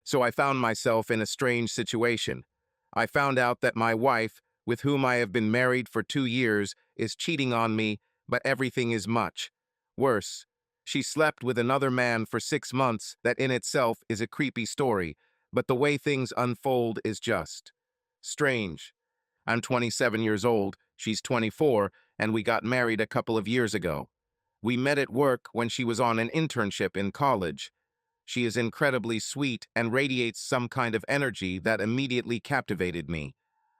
So I found myself in a strange situation. I found out that my wife, with whom I have been married for 2 years, is cheating on me, but everything is much worse. She slept with another man for 6 months. That in itself is a creepy story, but the way things unfold is just strange. I'm 27 years old, she's 24, and we got married a couple of years ago. We met at work when she was on an internship in college. She is incredibly sweet and radiates some kind of energy that immediately captivated me.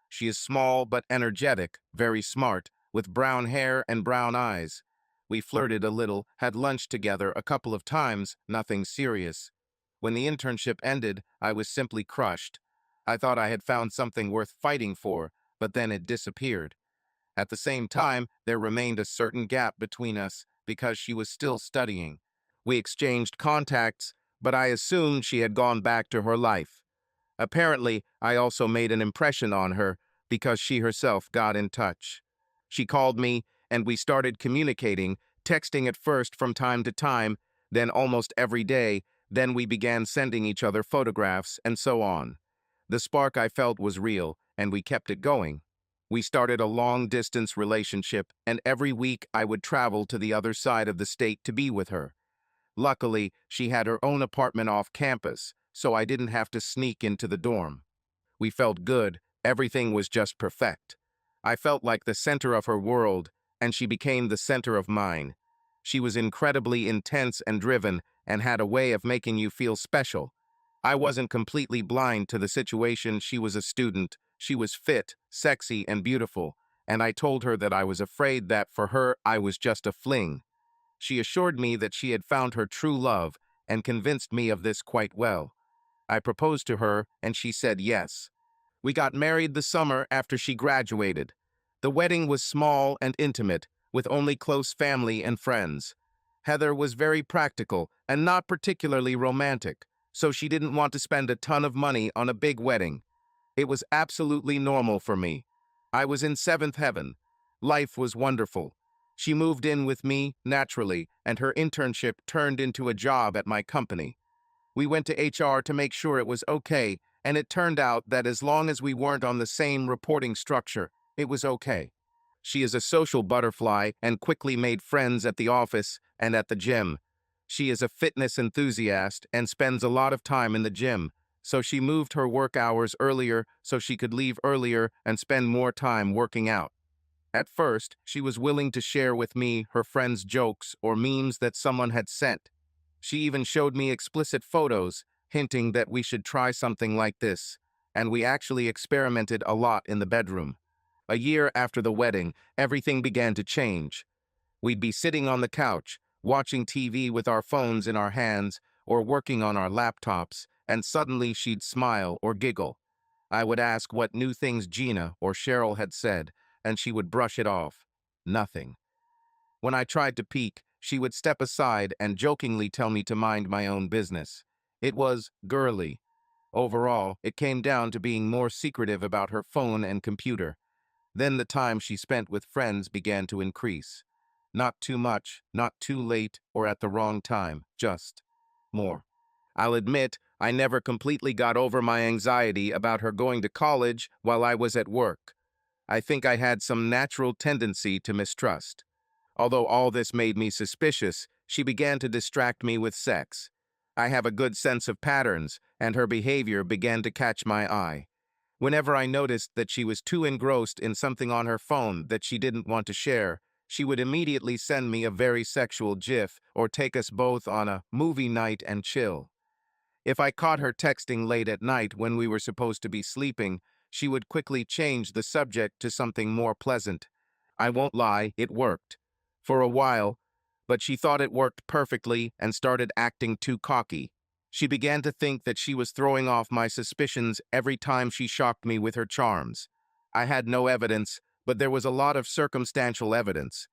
She is small but energetic, very smart, with brown hair and brown eyes. We flirted a little, had lunch together a couple of times, nothing serious. When the internship ended, I was simply crushed. I thought I had found something worth fighting for, but then it disappeared. At the same time, there remained a certain gap between us because she was still studying. We exchanged contacts, but I assumed she had gone back to her life. Apparently, I also made an impression on her because she herself got in touch. She called me, and we started communicating, texting at first from time to time, then almost every day, then we began sending each other photographs, and so on. The spark I felt was real, and we kept it going. We started a long-distance relationship, and every week I would travel to the other side of the state to be with her. Luckily, she had her own apartment off campus, so I didn't have to sneak into the dorm. We felt good, everything was just perfect. I felt like the center of her world, and she became the center of mine. She was incredibly intense and driven, and had a way of making you feel special. I wasn't completely blind to the situation. She was a student, she was fit, sexy, and beautiful, and I told her that I was afraid that for her I was just a fling. She assured me that she had found her true love and convinced me of this quite well. I proposed to her, and she said yes. We got married the summer after she graduated. The wedding was small and intimate, with only close family and friends. Heather was very practical and not particularly romantic, so she didn't want to spend a ton of money on a big wedding. It was absolutely normal for me. I was in seventh heaven. Life was wonderful. She moved in with me, naturally, and her internship turned into a job at my company. We went to HR to make sure it was okay, and it turned out that as long as we weren't on the same reporting structure, it was okay. She is a social butterfly and quickly made friends at the office and at the gym. She is a fitness enthusiast and spends a lot of time in the gym, so she moved her work hours earlier so she could leave earlier and spend more time working out. At first, she was willing to share with me her friends' jokes or memes that someone had sent. She even showed me explicit photos, hinting that we should try something like this, and we actually experimented a lot in the bedroom. A year after the wedding, everything began to change. We'd be sitting on the couch, watching TV with our phones in our hands, or working on our laptops, and suddenly she'd smile or giggle. I would ask what new things Gina or Cheryl had said, and she would brush it off. Nothing. When I tried to peek, she would step aside and jokingly tell me to mind my own business. It was girly. Overall, it came down to being more secretive about her phone and computer. Then the time she spent with friends began to increase. Not too much, not too late, or at the wrong time, just more. I'll admit, I never completely got over my anxiety about her going to college while I was at work. I think I had some natural tendency to mistrust. Although all this made me suspicious, she began to distract me with sex. I have a good sense of patterns, and her behavior began to catch my eye. Whenever I noticed that she was too engrossed in something on her phone that she didn't want to share, she would immediately send me a very sexual gif or take us both on a movie night and chill. If I caught her texting late at night when we were supposed to be sleeping, she would quickly change the subject to something more pleasant. I won't lie, it worked. For a while, but she thought it worked perfectly and started acting too cocky. She began to think that she was throwing off my suspicions every time she shocked me with her charms. I had no evidence, but there was a lot of circumstantial evidence.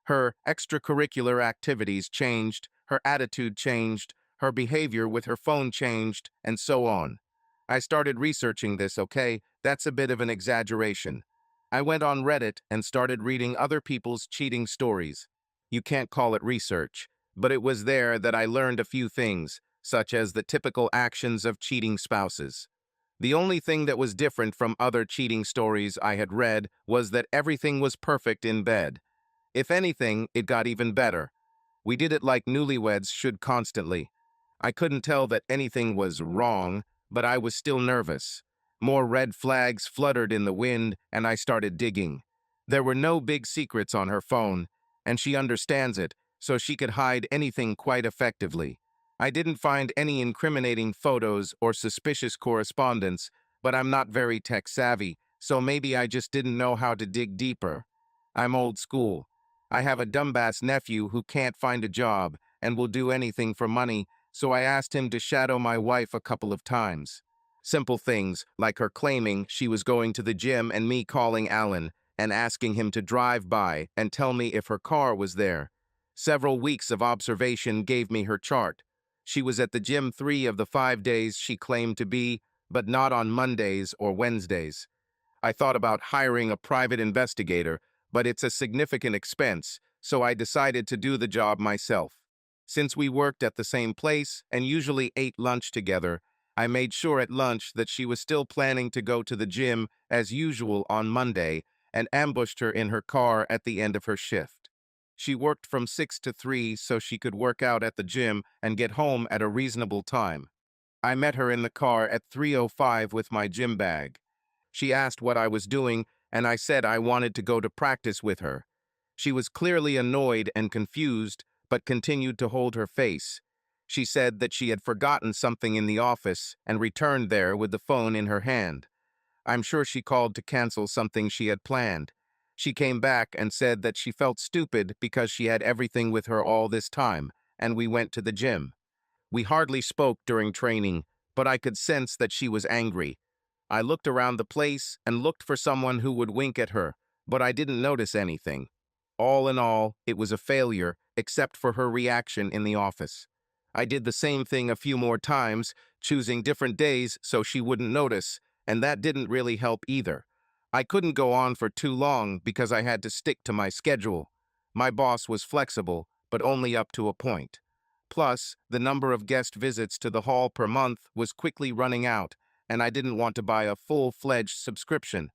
Her extracurricular activities changed, her attitude changed, her behavior with her phone changed, and so on. I started researching this, okay? That's a bit of an exaggeration. I went on Reddit and started reading other people's cheating stories. You can't call it research, but it was there that I learned a few things, such as the typical actions of cheating spouses. The only thing that was different from other cheating stories I had read was that everything was perfect in bed. If anything, it got even better. We did it like newlyweds should constantly. I couldn't tell that anything was wrong, but I was still nervous. More red flags fluttered in the wind, and I started digging. There were no big secrets on her phone, and she understands it, so she could hide anything quite effectively. I didn't find any incriminating photos or suspicious correspondence, but I'm not very tech-savvy, so maybe I just didn't know how to dig deeper. I'm old school. I have a dumbass nephew who can't find a job and will do anything for money, so I asked him to shadow my wife a couple of times. Simple things, like her claiming she was going to the gym and me calling Alan and asking him to drive by and tell me if her car was there. Several weeks of observation gave me her chart. She was at the gym 3 of the 5 days she claimed to be, but not on Mondays or Wednesdays. I thought about hiring a private investigator, but it's a significant expense, so I decided to do the job myself. Since we worked at the same place and usually ate lunch together, I made sure at lunch that she was still planning to go to the gym as usual on Monday and ambushed her in her car at the end of her shift. She worked from 6 to 3 so she could work out at the gym and get home at a reasonable time. I met her in the car at 3:05 with my gym bag. She asked what I was doing, and I said I wanted to go to practice with her. She was clearly annoyed and confused, but continued to hold her face. She said that she had forgotten something in the office and returned there with the phone in her hand. I'm sure she called to cancel something she had planned. She came back and said that she felt stupid because she had everything with her all this time, and we went to the gym. We hardly spoke during training, but I could sense that she was angry. I looked around the place and looked for someone who would wink at her, but I didn't notice anything. All in all, it was a failure, except for her reaction in the office. I did the same thing a few more times, choosing different days so she wouldn't notice, and that didn't really help either. I couldn't go on for too long because I had to stick to my schedule. My boss was flexible, but only up to a point. Plus, the number of guest visits to the hall per month was quickly running out, and I didn't want to buy a full-fledged subscription.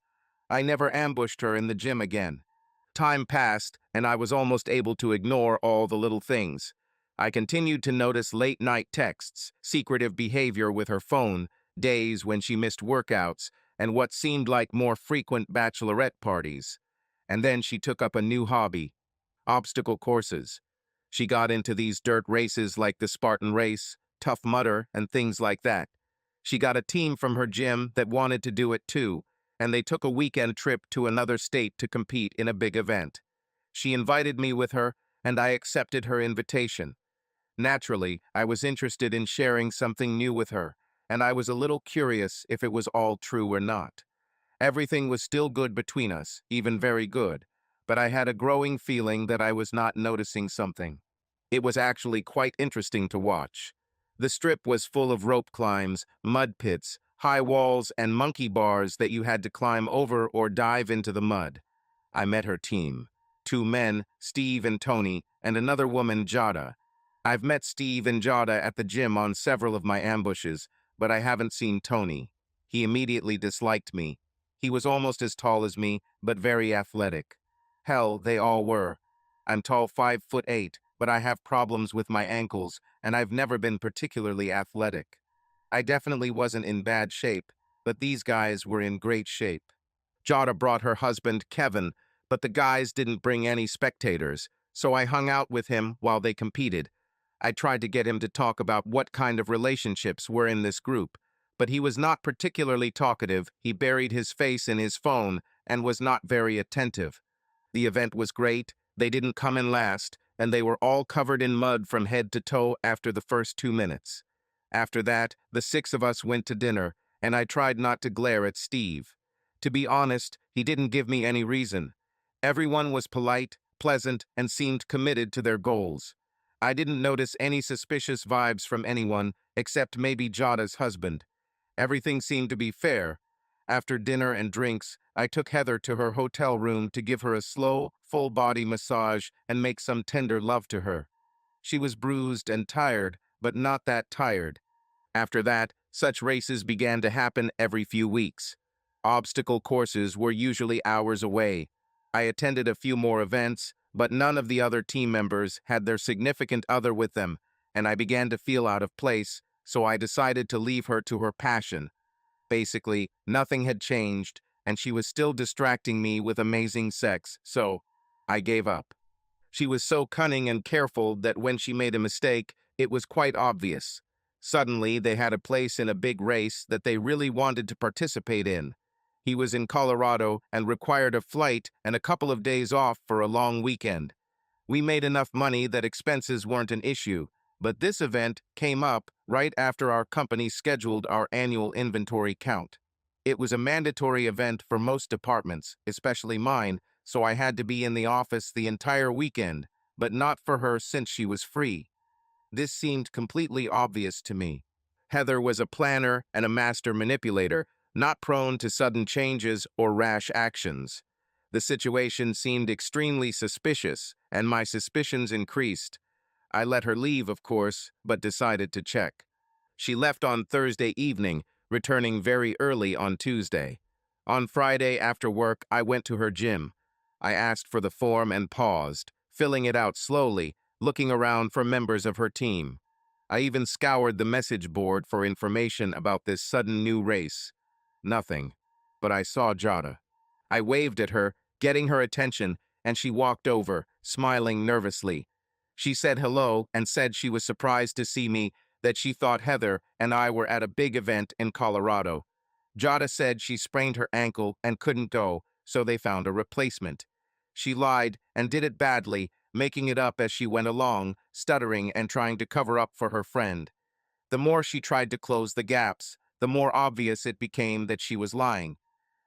I never ambushed her in the gym again. Time passed, and I was almost able to ignore all the little things. I continued to notice late-night texts, secretive behavior with her phone, days when she missed workouts, and what seemed like more frequent bachelorette parties. And then she took up a new hobby: obstacle courses. She got into these dirt races like the Spartan Race, Tough Mudder, and things like that. She got a team from her gym that wanted to do it too, and they took a weekend trip to another state to compete in a big event. She invited me with her, and I accepted her invitation. Naturally, I was interested in sharing something new with her, and I was a little curious if it was all true or not. Everything was still good between us, even very good, but I had a growing feeling that I was not noticing something. It was actually quite interesting to watch. The strip was full of rope climbs, mud pits, high walls, and monkey bars that you had to climb over or dive into the mud. I met her team: 2 men, Steve and Tony, and another woman, Jada. I've met Steve and Jada at the gym on several of my ambushes, but I haven't seen Tony. He immediately disliked me. He was almost as tall as me, but very athletic. Hell, they all were. I'm tall 5'8", but I have problems with my ankles, and I've never been particularly athletic. I definitely wasn't in bad shape, but these guys were in great shape. Jada brought her husband, Kevin, but the guys didn't bring any spectators, so I hung out with him while they competed. I tried to get him to talk about what kind of relationships were in this group, but he was not particularly talkative. He buried his face in his phone and was not very attentive. The event was great, they didn't come in last, and they were all covered in mud from head to toe after the first 2 minutes. After that, the 6 of us went to dinner, and I tried not to glare at Steve. To be honest, he didn't give me any reason. Everyone was polite, pleasant, and seemed committed to their goals. I didn't notice any suspicious vibes from anyone, except maybe Jada's husband. Everything seemed to be fair. After dinner and drinks, I took Heather to her hotel room to give her a slow, full-body massage and make some tender love to her. She was bruised and tired, but not that tired. After that, such races began to happen every few weeks. Obstacle courses were usually hours away. I attended a few more events, but none of the other team members had their significant other with them, and I began to feel out of place, so I decided to leave her to her passion. Basically, nothing had changed, and she was still distracting me with amazing sex, so I gave up. She was so cunning and careful that when she made a mistake, it was quite obvious. Suddenly, they had a place in a big race that they really wanted to participate in. He was in Colorado and required a flight and a couple of days off for a long weekend. We made enough money that expenses weren't an issue, but this event came up right after our company scheduled our annual inventory count. It was a mandatory event for most departments, especially mine, so I had to be in the office the entire weekend, but not for her since she was free. This seemed completely obvious to me. Heather was a planner and a master manipulator, not prone to sudden changes or rash actions. The situation seemed extremely suspicious, and my suspicions increased. I let her leave, of course, but decided to check. She left on Thursday evening, returning very early on Tuesday. On Friday after work, I went to her gym. I asked for the form and paused, filling it out slowly, looking around for members of her team. I even scoured the message board for information about this sudden new race. Nothing. But I saw Jada. I waved at her, getting her attention, and she walked over, smiling nervously. She said hello and said she was surprised to see me, that she thought Heather and I were at a big event in Colorado. Jada said she sprained her ankle and couldn't go, so they found a replacement. She lied and did it badly, making it up as she went along, stuttering and trying to cover up for her friend. The more she tried to close the gaps, the more obvious it became that she was lying.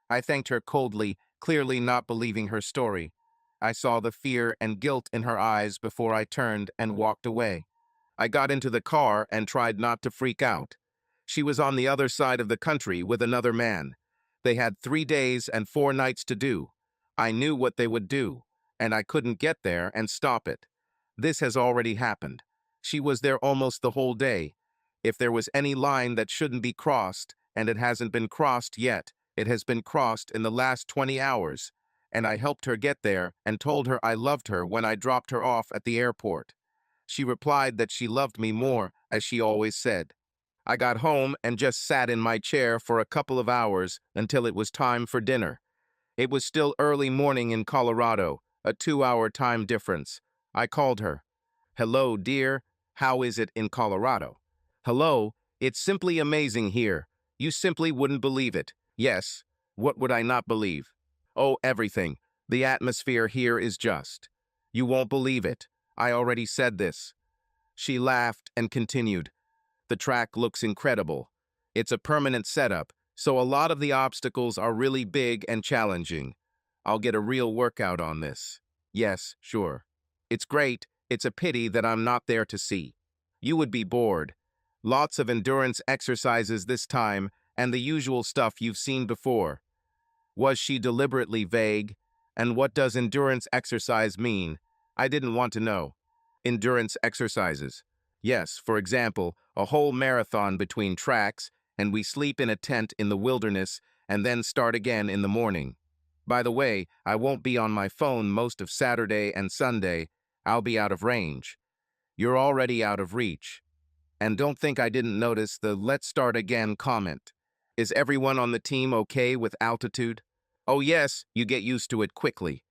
I thanked her coldly, clearly not believing her story. I saw the fear and guilt in her eyes before I turned and walked away. I got into the car and tried not to freak out. She was on the other side of the country with another man. They had 3 days and 4 nights to do. I knew what they would do, and I couldn't get there and stop it. This has already happened. She was there almost the whole day. If there was any line that shouldn't be crossed, and it hasn't been crossed yet, it has been crossed in the last 20 hours, and I helped her get there and told her I loved her when I dropped her off at the airport. She replied that she loved me more, as she always said. I got home and just sat in my chair for a couple of hours until it was time for dinner. It was still early morning in Colorado, a 2-hour time difference. I called her. "Hello, dear. How is it in Colorado?" "Hello. It's simply amazing here. You simply wouldn't believe it." "Yes. What would I not believe?" "Oh, everything. The atmosphere here is just. You won't believe it. I already said this." She laughed and continued. "The track looks incredible. It's a permanent setup, so a lot of the obstacles are really big and challenging. I'll get a real workout on this." "Yes, sure. It's great. It's a pity that I'm not there to see. You would be bored. Lots of endurance exercises this time, and the usual stuff you've seen before." Was she deliberately vague? And what does endurance exercise mean? I didn't want to know. Endurance exercises. Yes, for example, a whole marathon between tracks, and we sleep in a tent in the wilderness and then start again in the morning. By the way, I won't be on my phone most of Saturday and Sunday. I'll be out of range. You're already out of reach. And don't think I didn't notice the "let's start again" comment. Is everyone on the team okay with altitude? Oh yes, you get used to it quickly.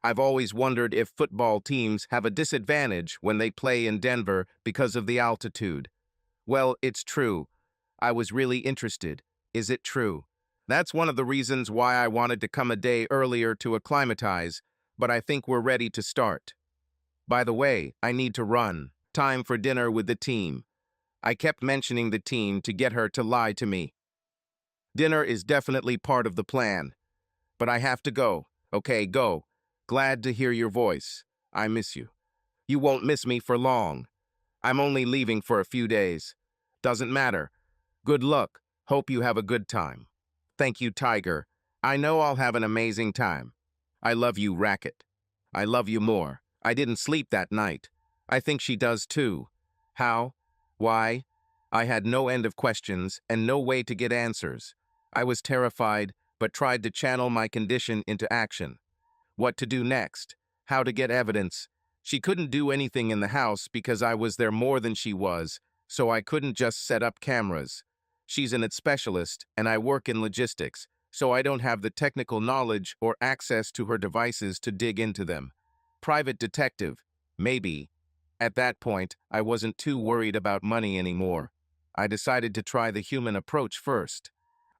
I've always wondered if football teams have a disadvantage when they play in Denver because of the altitude. Well, it's true. I was really interested. Is it true? That's one of the reasons why I wanted to come a day earlier to acclimatize, but I think we're ready to start. By the way, I need to run. Time for dinner with the team. I kept mentioning the team to get her to lie to me. Dinner is definitely part of the plan. But I have to go. Okay, go. Glad to hear your voice. I miss you. You won't miss me for long. I'm only leaving for a few days. Doesn't matter. Good luck. Hope you have a good time. Thank you, Tiger. I know I'll have an amazing time. I love you, Racket. I love you more. I didn't sleep that night. I think she does too. How? Why? I had no end of questions and no way to get answers. I was terrified, but tried to channel my condition into action. What to do next? How to get evidence? She couldn't do anything in the house because I was there more than she was, so I couldn't just set up cameras. She's an IT specialist, and I work in logistics, so I don't have the technical knowledge or access to her devices to dig into them. Private detective, maybe. At that point, I wasn't too worried about money anymore. I decided to try the human approach first.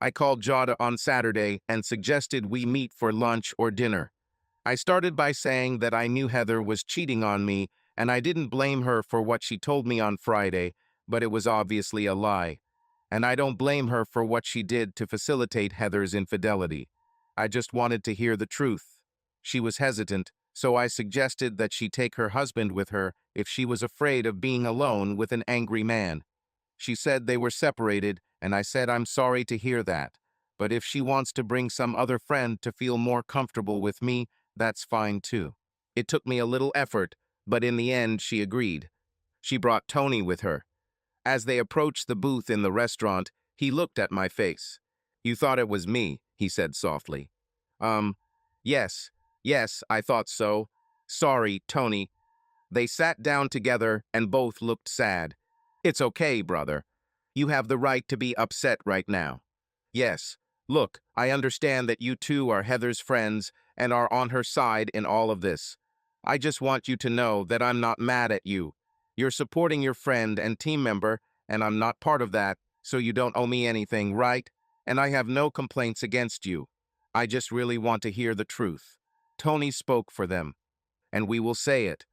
I called Jada on Saturday and suggested we meet for lunch or dinner. I started by saying that I knew Heather was cheating on me, and I didn't blame her for what she told me on Friday, but it was obviously a lie. And I don't blame her for what she did to facilitate Heather's infidelity. I just wanted to hear the truth. She was hesitant, so I suggested that she take her husband with her if she was afraid of being alone with an angry man. She said they were separated, and I said I'm sorry to hear that. But if she wants to bring some other friend to feel more comfortable with me, that's fine too. It took me a little effort, but in the end she agreed. She brought Tony with her. As they approached the booth in the restaurant, he looked at my face. "You thought it was me," he said softly. Um, yes, yes, I thought so. Sorry, Tony." They sat down together and both looked sad. "It's okay, brother. You have the right to be upset right now." "Yes, look, I understand that you two are Heather's friends and are on her side in all of this. I just want you to know that I'm not mad at you. You're supporting your friend and team member, and I'm not part of that, so you don't owe me anything, right? And I have no complaints against you. I just really want to hear the truth." Tony spoke for them, and we will say it.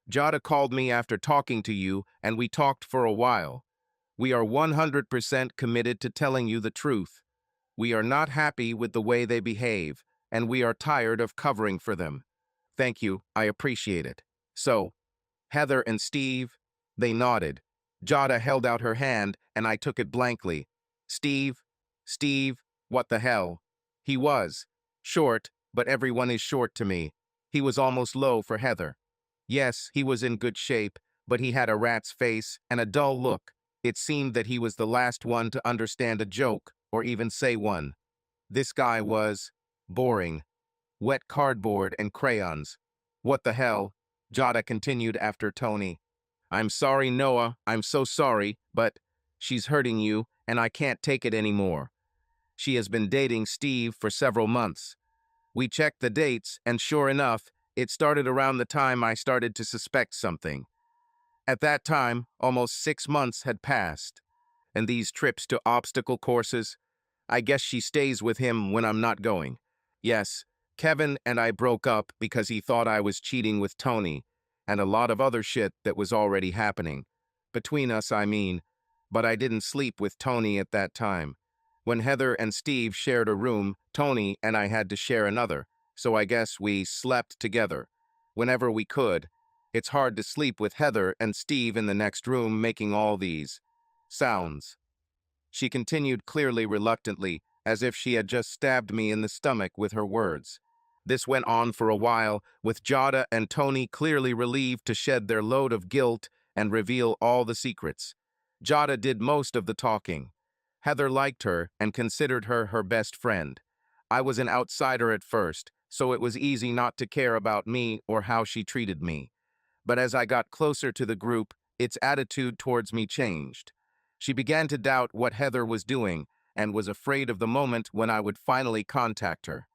"Jada called me after talking to you, and we talked for a while. We are 100% committed to telling you the truth. We are not happy with the way they behave, and we are tired of covering for them. Thank you, I appreciate it." "So, Heather and Steve?" They nodded. Jada held out her hand, and I took it blankly. "Steve? Steve? What the hell?" He was short, but everyone is short to me. He was almost low for Heather. Yes, he was in good shape, but he had a rat's face and a dull look. It seemed that he was the last one to understand a joke, or even say one. This guy was boring. Wet cardboard and crayons. "What the hell?" Jada continued after Tony. "I'm sorry, Noah, I'm so sorry, but she's hurting you, and I can't take it anymore. She has been dating Steve for several months. We checked the dates, and sure enough, it started around the time I started to suspect something. At that time, almost 6 months had passed, and these trips to obstacle courses, I guess she stays with him when I'm not going. Yes, Kevin and I broke up because he thought I was cheating with Tony, and a lot of other shit that was already happening. Between us, I mean. But I didn't sleep with Tony at that time. When Heather and Steve shared a room, Tony and I had to share another, so I guess we slept together. Whenever we could. It's hard to sleep with Heather and Steve in the next room making all these sounds. She continued clearly reluctantly, as if she had just stabbed me in the stomach with her words. This went on for a while, with Jada and Tony clearly relieved to shed their load of guilt and reveal all the secrets. Jada did most of the talking. Heather liked her and considered her her best friend. I was an outsider at first, so it was easy not to care about me or how she treated me. But as I got closer to the group, its attitude towards me changed. She began to doubt what Heather was doing and was afraid of the moment when I would finally contact her.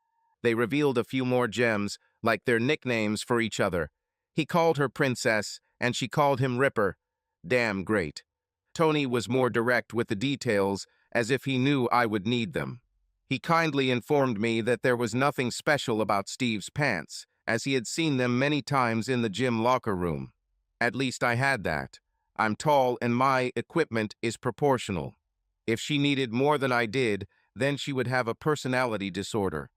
They revealed a few more gems, like their nicknames for each other. He called her Princess, and she called him Ripper. Damn great. Tony was more direct with the details, as if he knew I would need them. He kindly informed me that there was nothing special about Steve's pants, as he had seen them many times in the gym locker room. At least I had that. I'm tall and my equipment is proportional. If she needed more than I did, then she would have a personality disorder.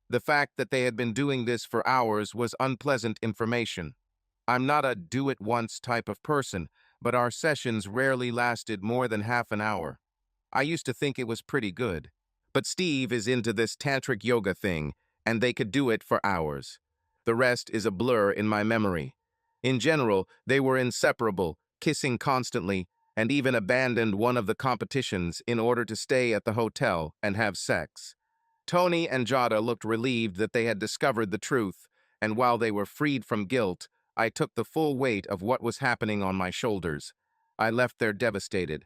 The fact that they had been doing this for hours was unpleasant information. I'm not a do-it-once type of person, but our sessions rarely lasted more than half an hour. I used to think it was pretty good. But Steve is into this tantric yoga thing, and they could do it for hours. The rest is a blur in my memory. In general, they were inseparable, kissing constantly, and even abandoned one of the competitions in order to stay at the hotel and have sex. Tony and Jada looked relieved that they had discovered the truth, and while they were freed from guilt, I took the full weight of what was happening on my shoulders. I left there devastated.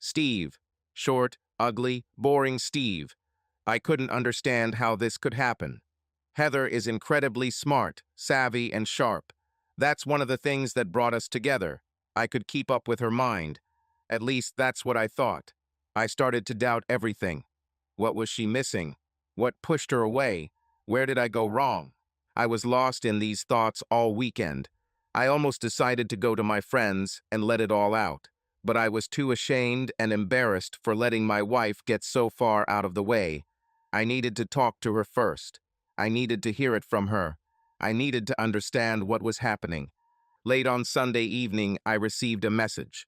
Steve. Short, ugly, boring Steve. I couldn't understand how this could happen. Heather is incredibly smart, savvy, and sharp. That's one of the things that brought us together. I could keep up with her mind. At least that's what I thought. I started to doubt everything. What was she missing? What pushed her away? Where did I go wrong? I was lost in these thoughts all weekend. I almost decided to go to my friends and let it all out, but I was too ashamed and embarrassed for letting my wife get so far out of the way. I needed to talk to her first. I needed to hear it from her. I needed to understand what was happening. Late on Sunday evening, I received a message.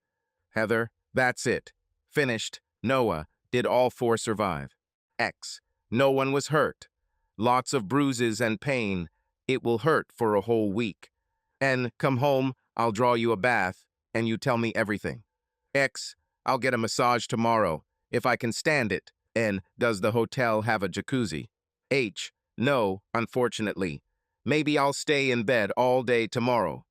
Heather, that's it. Finished. Noah, did all four survive? X. No one was hurt. Lots of bruises and pain. It will hurt for a whole week. N. Come home, I'll draw you a bath, and you tell me everything. X. I'll get a massage tomorrow, if I can stand it. N. Does the hotel have a jacuzzi? H. No, unfortunately. Maybe I'll stay in bed all day tomorrow.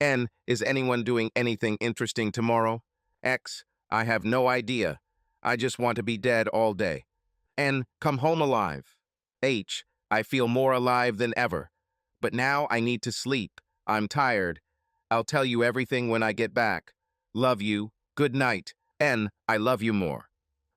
N. Is anyone doing anything interesting tomorrow? X. I have no idea. I just want to be dead all day. N. Come home alive. H. I feel more alive than ever. But now I need to sleep. I'm tired. I'll tell you everything when I get back. Love you. Good night. N. I love you more.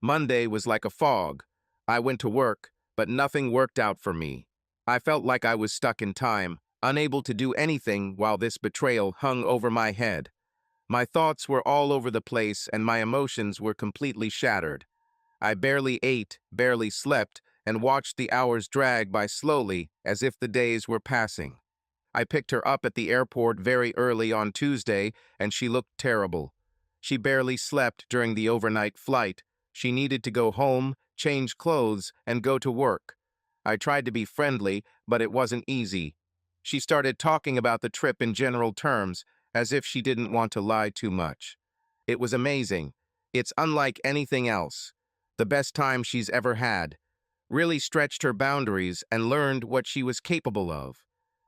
Monday was like a fog. I went to work, but nothing worked out for me. I felt like I was stuck in time, unable to do anything while this betrayal hung over my head. My thoughts were all over the place and my emotions were completely shattered. I barely ate, barely slept, and watched the hours drag by slowly as if the days were passing. I picked her up at the airport very early on Tuesday, and she looked terrible. She barely slept during the overnight flight. She needed to go home, change clothes, and go to work. I tried to be friendly, but it wasn't easy. She started talking about the trip in general terms, as if she didn't want to lie too much. It was amazing. It's unlike anything else. The best time she's ever had. Really stretched her boundaries and learned what she was capable of.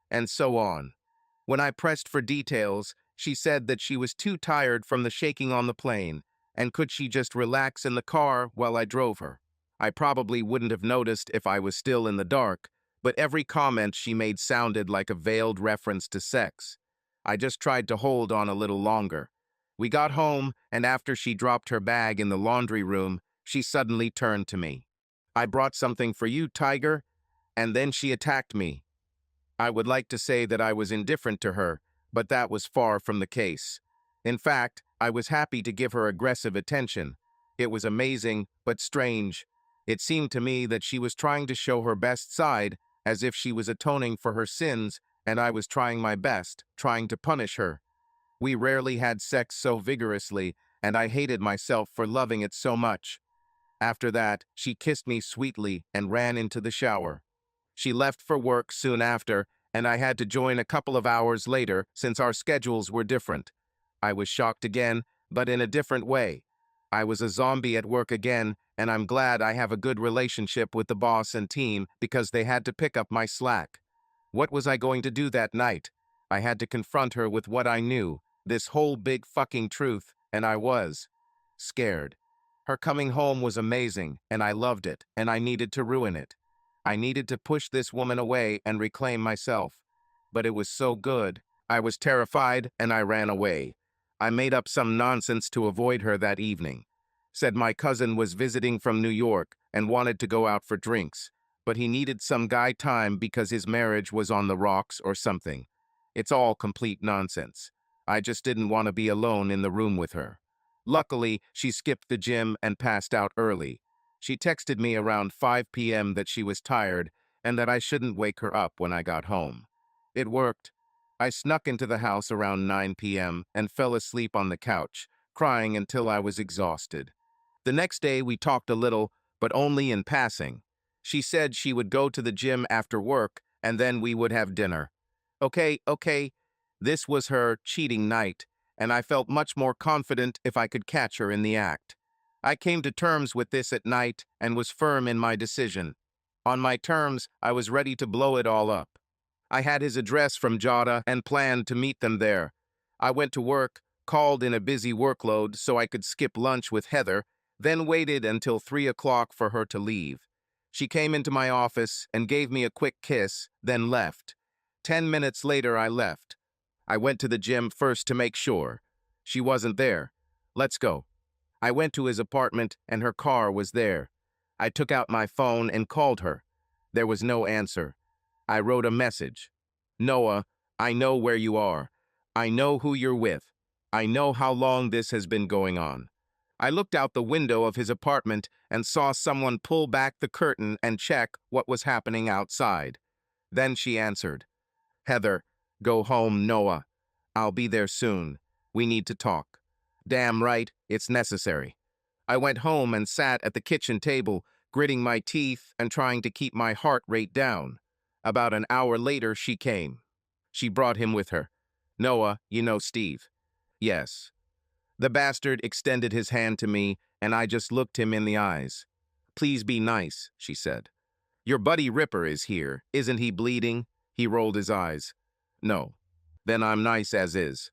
And so on. When I pressed for details, she said that she was too tired from the shaking on the plane, and could she just relax in the car while I drove her. I probably wouldn't have noticed if I was still in the dark, but every comment she made sounded like a veiled reference to sex. I just tried to hold on a little longer. We got home, and after she dropped her bag in the laundry room, she suddenly turned to me. I brought something for you, Tiger, and then she attacked me. I would like to say that I was indifferent to her, but that was far from the case. In fact, I was happy to give her aggressive attention. It was amazing, but strange. It seemed to me that she was trying to show her best side, as if she was atoning for her sins, and I was trying my best, trying to punish her. We rarely had sex so vigorously, and I hated myself for loving it so much. After that, she kissed me sweetly and ran into the shower. She left for work soon after, and I had to join a couple of hours later since our schedules were different. I was shocked again, but in a different way. I was a zombie at work again, and I'm glad I have a good relationship with the boss and team because they had to pick up my slack. What was I going to do that night? I had to confront her with what I knew, this whole big fucking truth, and I was scared. Her coming home was amazing, and I loved it, and I needed to ruin it. I needed to push this woman away and reclaim myself. But it was so good. I was terrified, and I ran away. I made up some nonsense to avoid her that evening. Said my cousin was visiting from New York and wanted to go out for drinks, but he needed some guy time because his marriage was on the rocks or something. It's all complete nonsense. I just didn't want to be alone in the room with her. Luckily, she skipped the gym and passed out early. She texted me around 5 p.m. that she was tired and that I shouldn't wake her up when I got home. It worked. I snuck into the house around 9 p.m. and fell asleep on the couch, crying until I was exhausted. The next day we talked a little, but only in passing. She said she would go to the gym after work and then we would have dinner. Okay. This was her cheating night, and I felt much more confident if I could catch her in the act. I came to terms with this at night and was firm in my decision. On my terms, I was ready to blow it all up. I had his address from Jada and planned to meet them there. I went to work, called in a busy workload so I could skip lunch with Heather, then waited until 3 o'clock for her to leave. She came into my office and gave me a quick kiss, then left. 10 minutes later, I left. I went to the gym first to make sure. She wasn't there. Let's go. I went to his apartment and her car was there. I took out my phone and called her. There was no answer. I wrote a message. Noah, I know where you are. I know who you're with. I know how long this has been going on. I looked out the window of his apartment and saw someone pull back the curtain and check what was happening outside. Then she answered, Heather, go home, Noah. I'll be there soon. We need to talk. Damn right, it's necessary. I went home and sat at the kitchen table, gritting my teeth and trying to keep my heart rate down. About an hour later, she came. She brought him with her. Noah, you know Steve. Yes. The bastard extended his hand to me, and I just looked him in the eyes. Please be nice, she said. Your buddy Ripper is here. Isn't he bleeding? He rolled his eyes. No. Then I'm nice as is.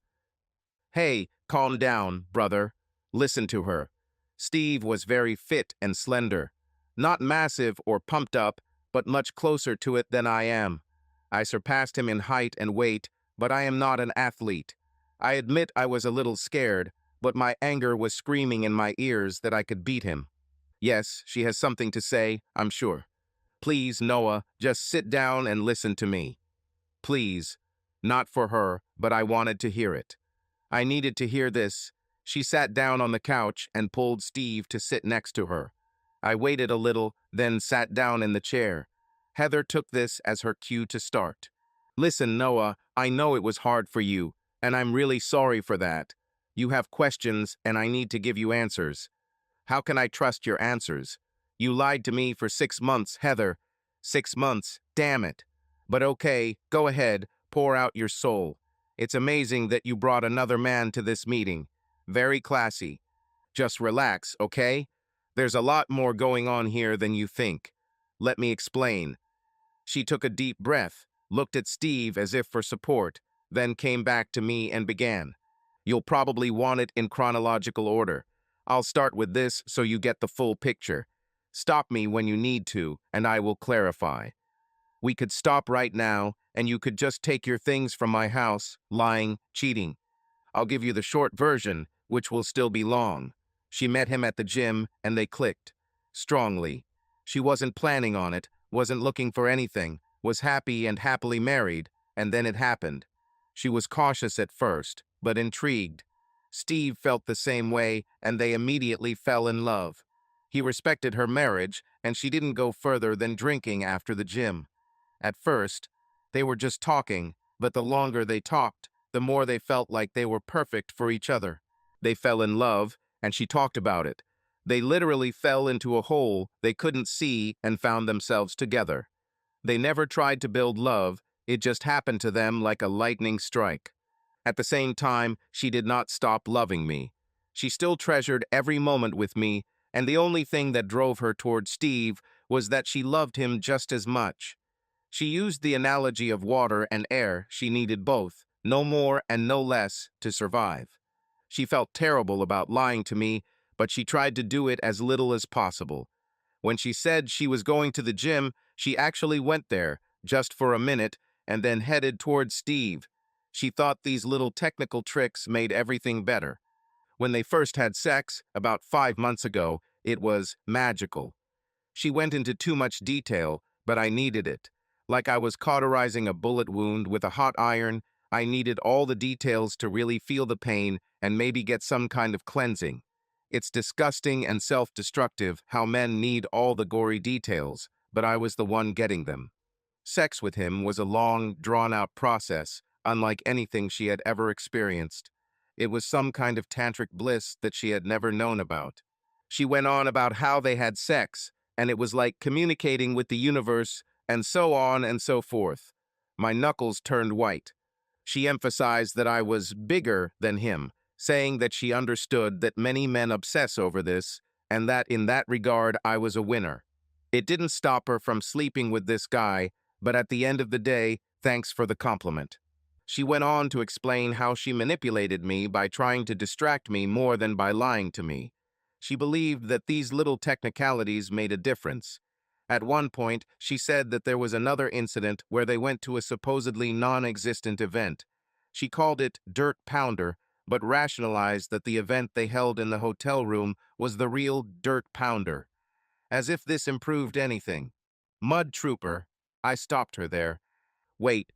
Hey, calm down, brother. Listen to her. Steve was very fit and slender. Not massive or pumped up, but much closer to it than I am. I surpassed him in height and weight, but I am not an athlete. I admit I was a little scared, but my anger was screaming in my ears that I could beat him. Yes, she has something to say, I'm sure. Please, Noah, just sit down and listen to me. Please. Not for her, but I wanted to hear it. I needed to hear this. She sat down on the couch and pulled Steve to sit next to her. I waited a little, then sat down in the chair. Heather took this as her cue to start. Listen, Noah, I know it was hard for you, and I'm really sorry for that. You have questions, and I need to give you answers. How can I trust your answers? You lied to me for 6 months, Heather. 6 months, damn it. But okay, go ahead, pour out your soul. It's amazing that you brought another man to this meeting. Very classy. Just relax, okay? There's a lot more going on here than you think. Let me explain. She took a deep breath, looked at Steve as if for support, then came back to me and began. You'll probably want it in chronological order. I'll start with this so you get the full picture. Stop me when you need to, and I will clarify. We could stop right now, and you could just take your things from my house, lying, cheating. I'll give you the short version, which will still be long. She met him at the gym, and they clicked. Strongly. She wasn't planning on it, wasn't looking for anything, was happy and happily married, and then it happened. She was cautious at first, but intrigued. Steve felt the same way, and they immediately fell in love. He respected her marriage, and she didn't go further than drinking after the gym. At first, they were just talking, but the longer they talked, the more they felt like they were perfect for each other. They fell in love, and she talked about it. They literally fell into a hole they couldn't see and found themselves together. They never tried to build love, it just happened to them like a lightning strike. At the same time, she did not stop loving me. She still treasured every moment with me, and the only thing that drove her toward Steve was that she loved him just as much. She used the analogy of water and air. She needed both, no more and no less, to survive. She felt terrible about lying to me, but she tried to do it as little as possible. When she said she was going to the gym, she actually went there, just for a minute, and then headed towards Steve. She thought these little technical tricks made everything better. When they first had sex, about 5 months ago, it was magical. She went into too much detail, but I needed it. Like I was cauterizing a bullet wound with a hot iron, I needed all the details to really feel the pain and maybe get some kind of cleansing. It's disgusting and self-destructive how men need all the gory details, but I was the one getting them. Sex with him was a long, drawn-out process, unlike anything she had ever experienced. It was some kind of tantric bliss that she had never known about. She went on about how they had sex, and it was like communicating with the universe, and so on and so forth. My knuckles turned white. She emphasized that I was bigger than him, saying that she understood that many men obsess over this, and that in that regard I was a winner. It didn't stop her from sleeping with this guy, but at the end of the day, thanks for the compliment. She went on to explain how she manipulated me by trying to distract me more than by lying to me. She believed that these little technicalities made a difference. At one point, she said that there was another incident where they went to a supposedly non-existent event. She called it Dirt Pounder, but rationalized that the event they held in the hotel room was the real Dirt Pounder. As if this improved anything. Mud Trooper. I stopped her there. Wait.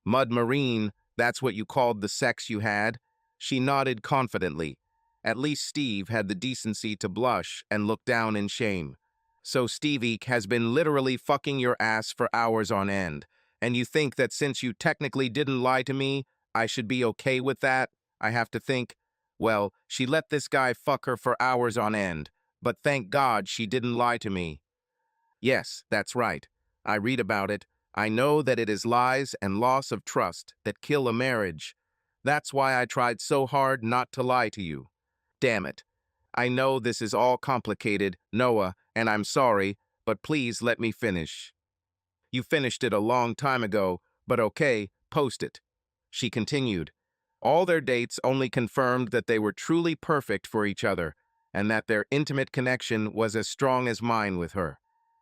Mud Marine, that's what you called the sex you had? She nodded confidently. At least Steve had the decency to blush and look down in shame. So Stevie has been literally fucking your ass for hours on end, and you think that since you technically didn't lie to me, I should be okay with that? I have to think, well, she let this guy fuck her for hours on end, but thank God she didn't lie to me. Yes, that's right. I read about it. I know that it is lies and loss of trust that kill a marriage. That's why I tried so hard not to lie to you. Damn it. I know this is all complicated, Noah, and I'm sorry, but please let me finish. You finished it a long time ago, but okay, post it. She continued. All their dates only confirmed that they were truly perfect for each other, and that their intimate connection was as strong as mine with her.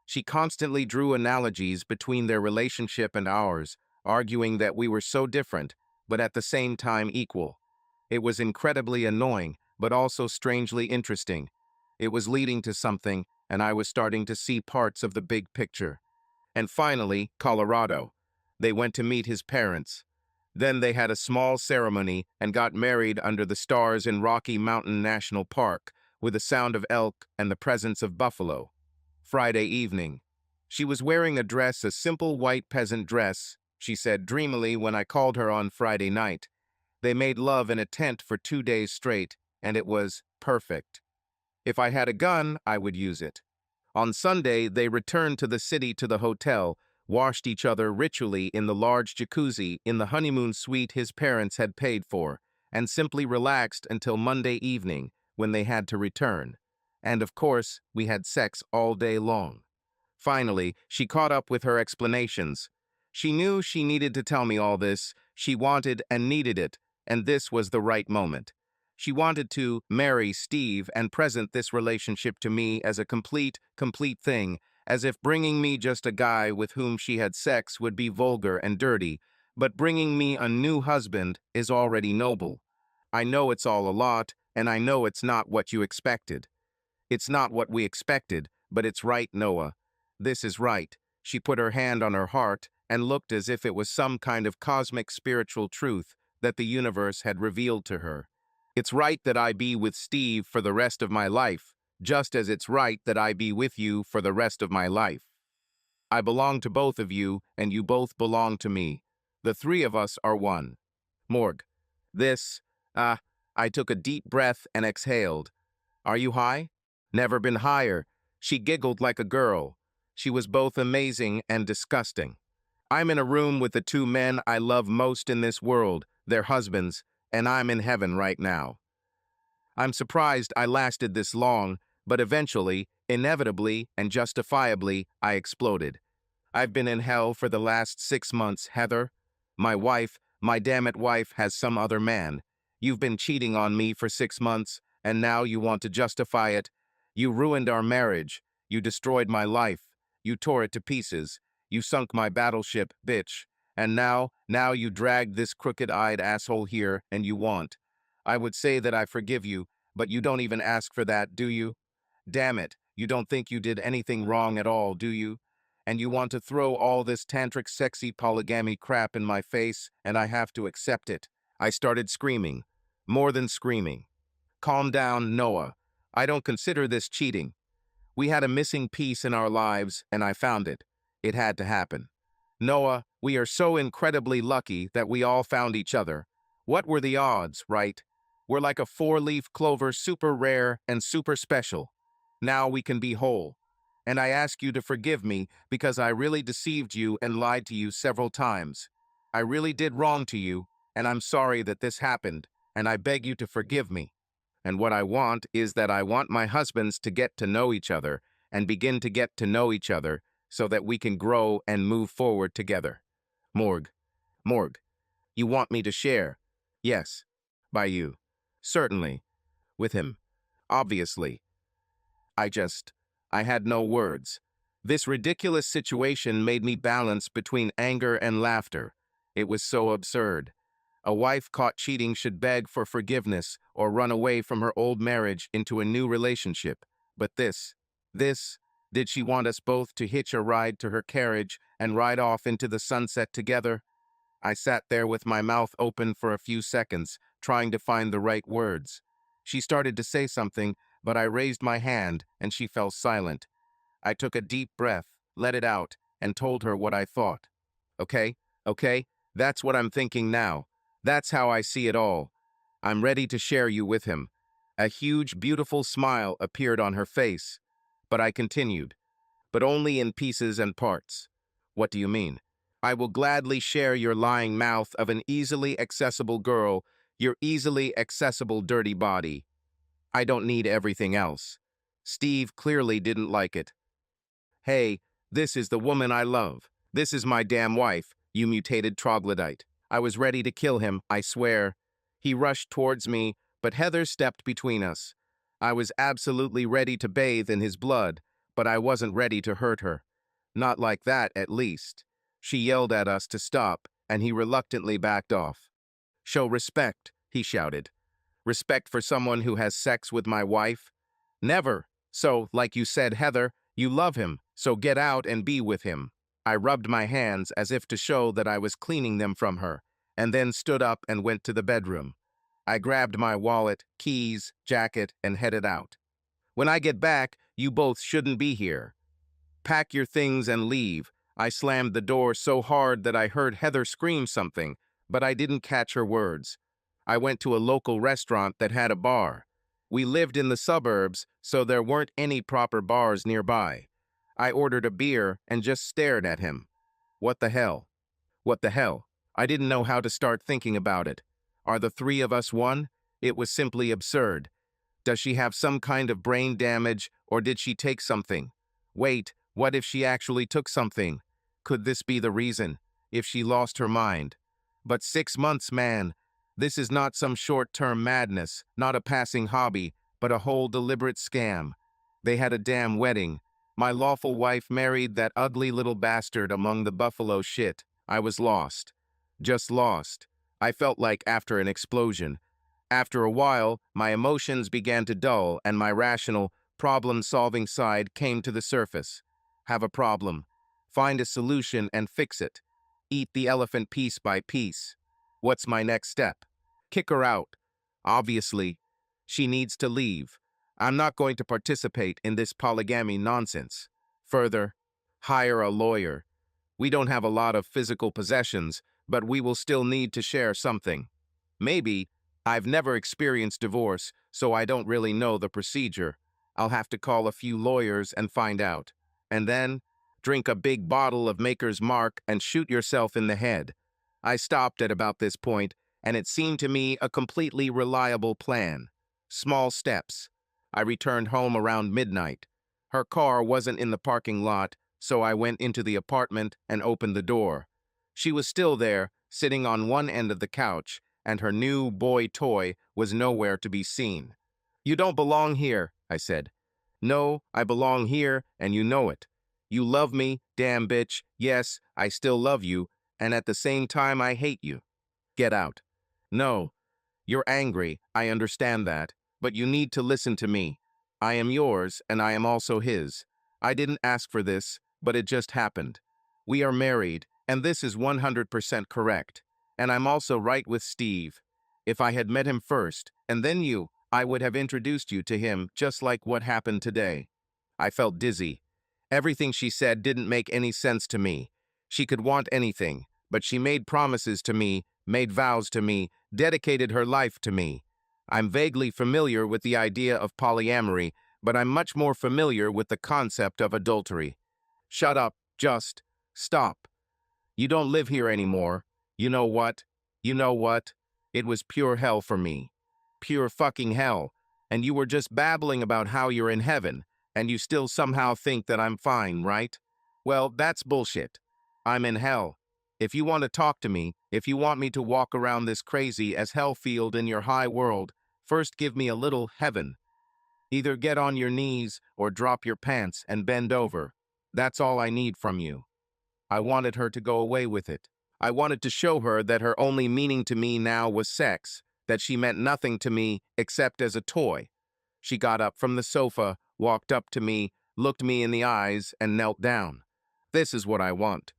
She constantly drew analogies between their relationship and ours, arguing that we were so different, but at the same time equal. It was incredibly annoying, but also strangely interesting. It was leading to something, and I was starting to see parts of the big picture. And finally, Colorado. They went to meet his parents. Then they had a small ceremony and got married under the stars in Rocky Mountain National Park, with the sound of elk and the presence of buffalo. Friday evening. She was wearing a simple white peasant dress, she said dreamily when I called her on Friday night. They made love in a tent for 2 days straight, and it was perfect. If I had a gun, I would use it. On Sunday, they returned to the city to the hotel, washed each other ritually in the large jacuzzi in the honeymoon suite his parents had paid for, and simply relaxed until Monday evening, when they had to return. And of course, we had sex all day long. Finally, she caught up with her explanations. She knew she needed to tell me all this, she wanted and needed it, and this was the right moment. She wanted to marry Steve and present this relationship to me as a complete thing, as if bringing me just a guy with whom she had sex would be vulgar and dirty, but bringing me a new husband is already noble. I know it's all a lot, and I know it's not what you expected. It's not what we expected, but it's right, Noah. This is right. She put her hand on her heart and looked as if it was some kind of cosmic spiritual truth that the universe had revealed to her. It's right that I be with Steve for the rest of my life, just as it's right that I be with you for the rest of my life. I belong to both of you, and you both belong to me. The three of us are one. Morg. I took a deep breath and exhaled. Are you high? Never been higher. She giggled like a girl. She was both amazing and disgusting. I'm in a room with the two men I love most in this world, their husbands, and I'm in heaven right now. I'm surprised I lasted this long, but eventually, inevitably, and justifiably, I exploded. I've been in hell for the last 6 months, Heather. My wife, my damn it wife, has some other man. You've been cheating on me for 6 months, and now you want to justify it. You ruined our marriage. You destroyed my life. You tore it to pieces. You sunk my battleship, bitch. And now you dragged this crooked-eyed asshole here, and you want. I would say that I forgive you, but you don't even ask for that, do you? Damn it, you don't think you did anything wrong at all, do you? And you want to throw all this tantric sexy polygamy crap in my face, and I have to accept it. I started screaming. More than screaming. Calm down, Noah. I don't consider this cheating. We had a missing piece in our lives, and I found it. It had to happen. Noah, we are so incredibly lucky that we all found each other. What were the odds, right? We're like a four-leaf clover, super rare and super special. Now we can be whole. And I ask you to forgive me because I really deceived you and lied to you several times. I really did wrong to you, and I'm sorry that this happened, and I beg you to forgive me. And what I want is that I want my husbands to get to know each other and begin to get to know each other so that we can grow and move forward together. Morg. Morg. You want me to share? Yes. By you. Certainly. With him. Obviously. I had no words. This ridiculous situation made me balance between anger and laughter. It was so absurd. A wife caught cheating should beg for forgiveness or run away from her old marriage into a new relationship. But did she want us both to hitch a ride to her carriage and ride off into the sunset together? I sat there with my mouth open for a few seconds, trying to find the right words. She started to say something, but I raised my hand and she fell silent. I took a deep breath, let it out, and told her what I thought. Okay, okay, that's what I'm thinking now. That's how I see it all. I'm ready to share you with him. A huge, beautiful smile appeared on her face. But I continued, but only in pieces and parts. What do you mean? I will gladly share your lying mouth of an easily accessible girl, your easily accessible dirty body. I don't need everything else. Steve clearly didn't like it. Hey, this is the woman I love. This is my damn wife, you mutated troglodyte. I was ready to kill him, I swear. He rushed towards me, but Heather stepped between us. I was absolutely ready to bathe in his blood, but I wasn't ready to hurt her. Not like that, at least. She yelled at us to stop, and he reluctantly backed off. Show respect, he shouted. Respect for someone who has sex with my wife? Never. So, like you said, Heather, you love him, so get out and be with him. I rubbed my hands as if to show that I was cleaning them from her, and then stood up and went to the bedroom. I grabbed my wallet, keys, jacket, and headed out. When I get back, you both shouldn't be here. Pack your things and leave. I slammed the door so hard that I heard Heather scream something, but I didn't catch her words. I went to a local restaurant that had a bar. We lived in the suburbs, so there weren't any proper bars nearby. I ordered a beer and just stared at him. What the hell? What the hell? I didn't know how to start thinking about it. Are the three of us one? It was simply absurd. Does she have some kind of brain damage, or did she take something? Wait, what if she actually took something? Could this be the reason? If she lost her mind? But 6 months, man. This is not some short-term madness, not a passing hobby, but a whole deliberate scam. They had a damn wedding. My lawful wife married that ugly little bastard among the buffalo shit. I was lost. Just lost. I felt like after an explosion. After a while, my emotions began to dull and my rational, problem-solving side came to the surface. Have a problem. Find a solution and fix it. Eat the elephant piece by piece. What's my next step? Kick her out. Obviously, she needs to leave. I'm not going to participate in this polygamy nonsense. Further, hire a lawyer. We don't have a lot of physical possessions, but we will still need to share something. Maybe. I've never experienced divorce, so I don't really know the procedure. I'll have to call a few lawyers and find out. And then, drink a big bottle of Maker's Mark and shoot yourself in the head. I stopped at about this point, and it seemed to me a completely reliable plan. Small steps. I returned home around midnight. Her car wasn't in the parking lot, so I went into the apartment and opened the door. She was still there, sitting on one end of the couch, and her new boy toy was nowhere to be seen. You don't belong here, I said. No, I belong here, and you know it. You love me, damn bitch. Yes, I still love you, and at the same time I hate you. Get out. No, you're angry, I understand that, but you need to listen to me. I am yours, and I am also his. I didn't ask for this, but it just happened. We are married, and this is 100% correct. And I'm also right with Steve. If I had met him first, and then you, I would have introduced you to him just like what happened today. I felt dizzy. Everything she said didn't make any sense to me. She could want anything, but she made promises to me, made vows to me, dedicated her life to me. I'm vaguely familiar with the idea of polyamory, but I'm much more familiar with the concept of adultery. Shut up, just stop. You don't live here anymore. You know what? You know what? It was pure hell for me. Pure fucking hell. And you were just babbling about how you're in heaven, and you still somehow think that I'm fine, right? Well, that's bullshit. I'm in hell. If you want to talk to me, if you want me to walk around this crazy as hell field in your high world, first give me a little heaven. Either get on your knees or drop your pants and bend over. That's all I need from you. I wanted her to go away with it. I wanted to show her that her only meaning to me now was sex, that she meant nothing to me except as a toy. She got up from the sofa, walked up to me, looked me in the eyes, and knelt down. This is what I want.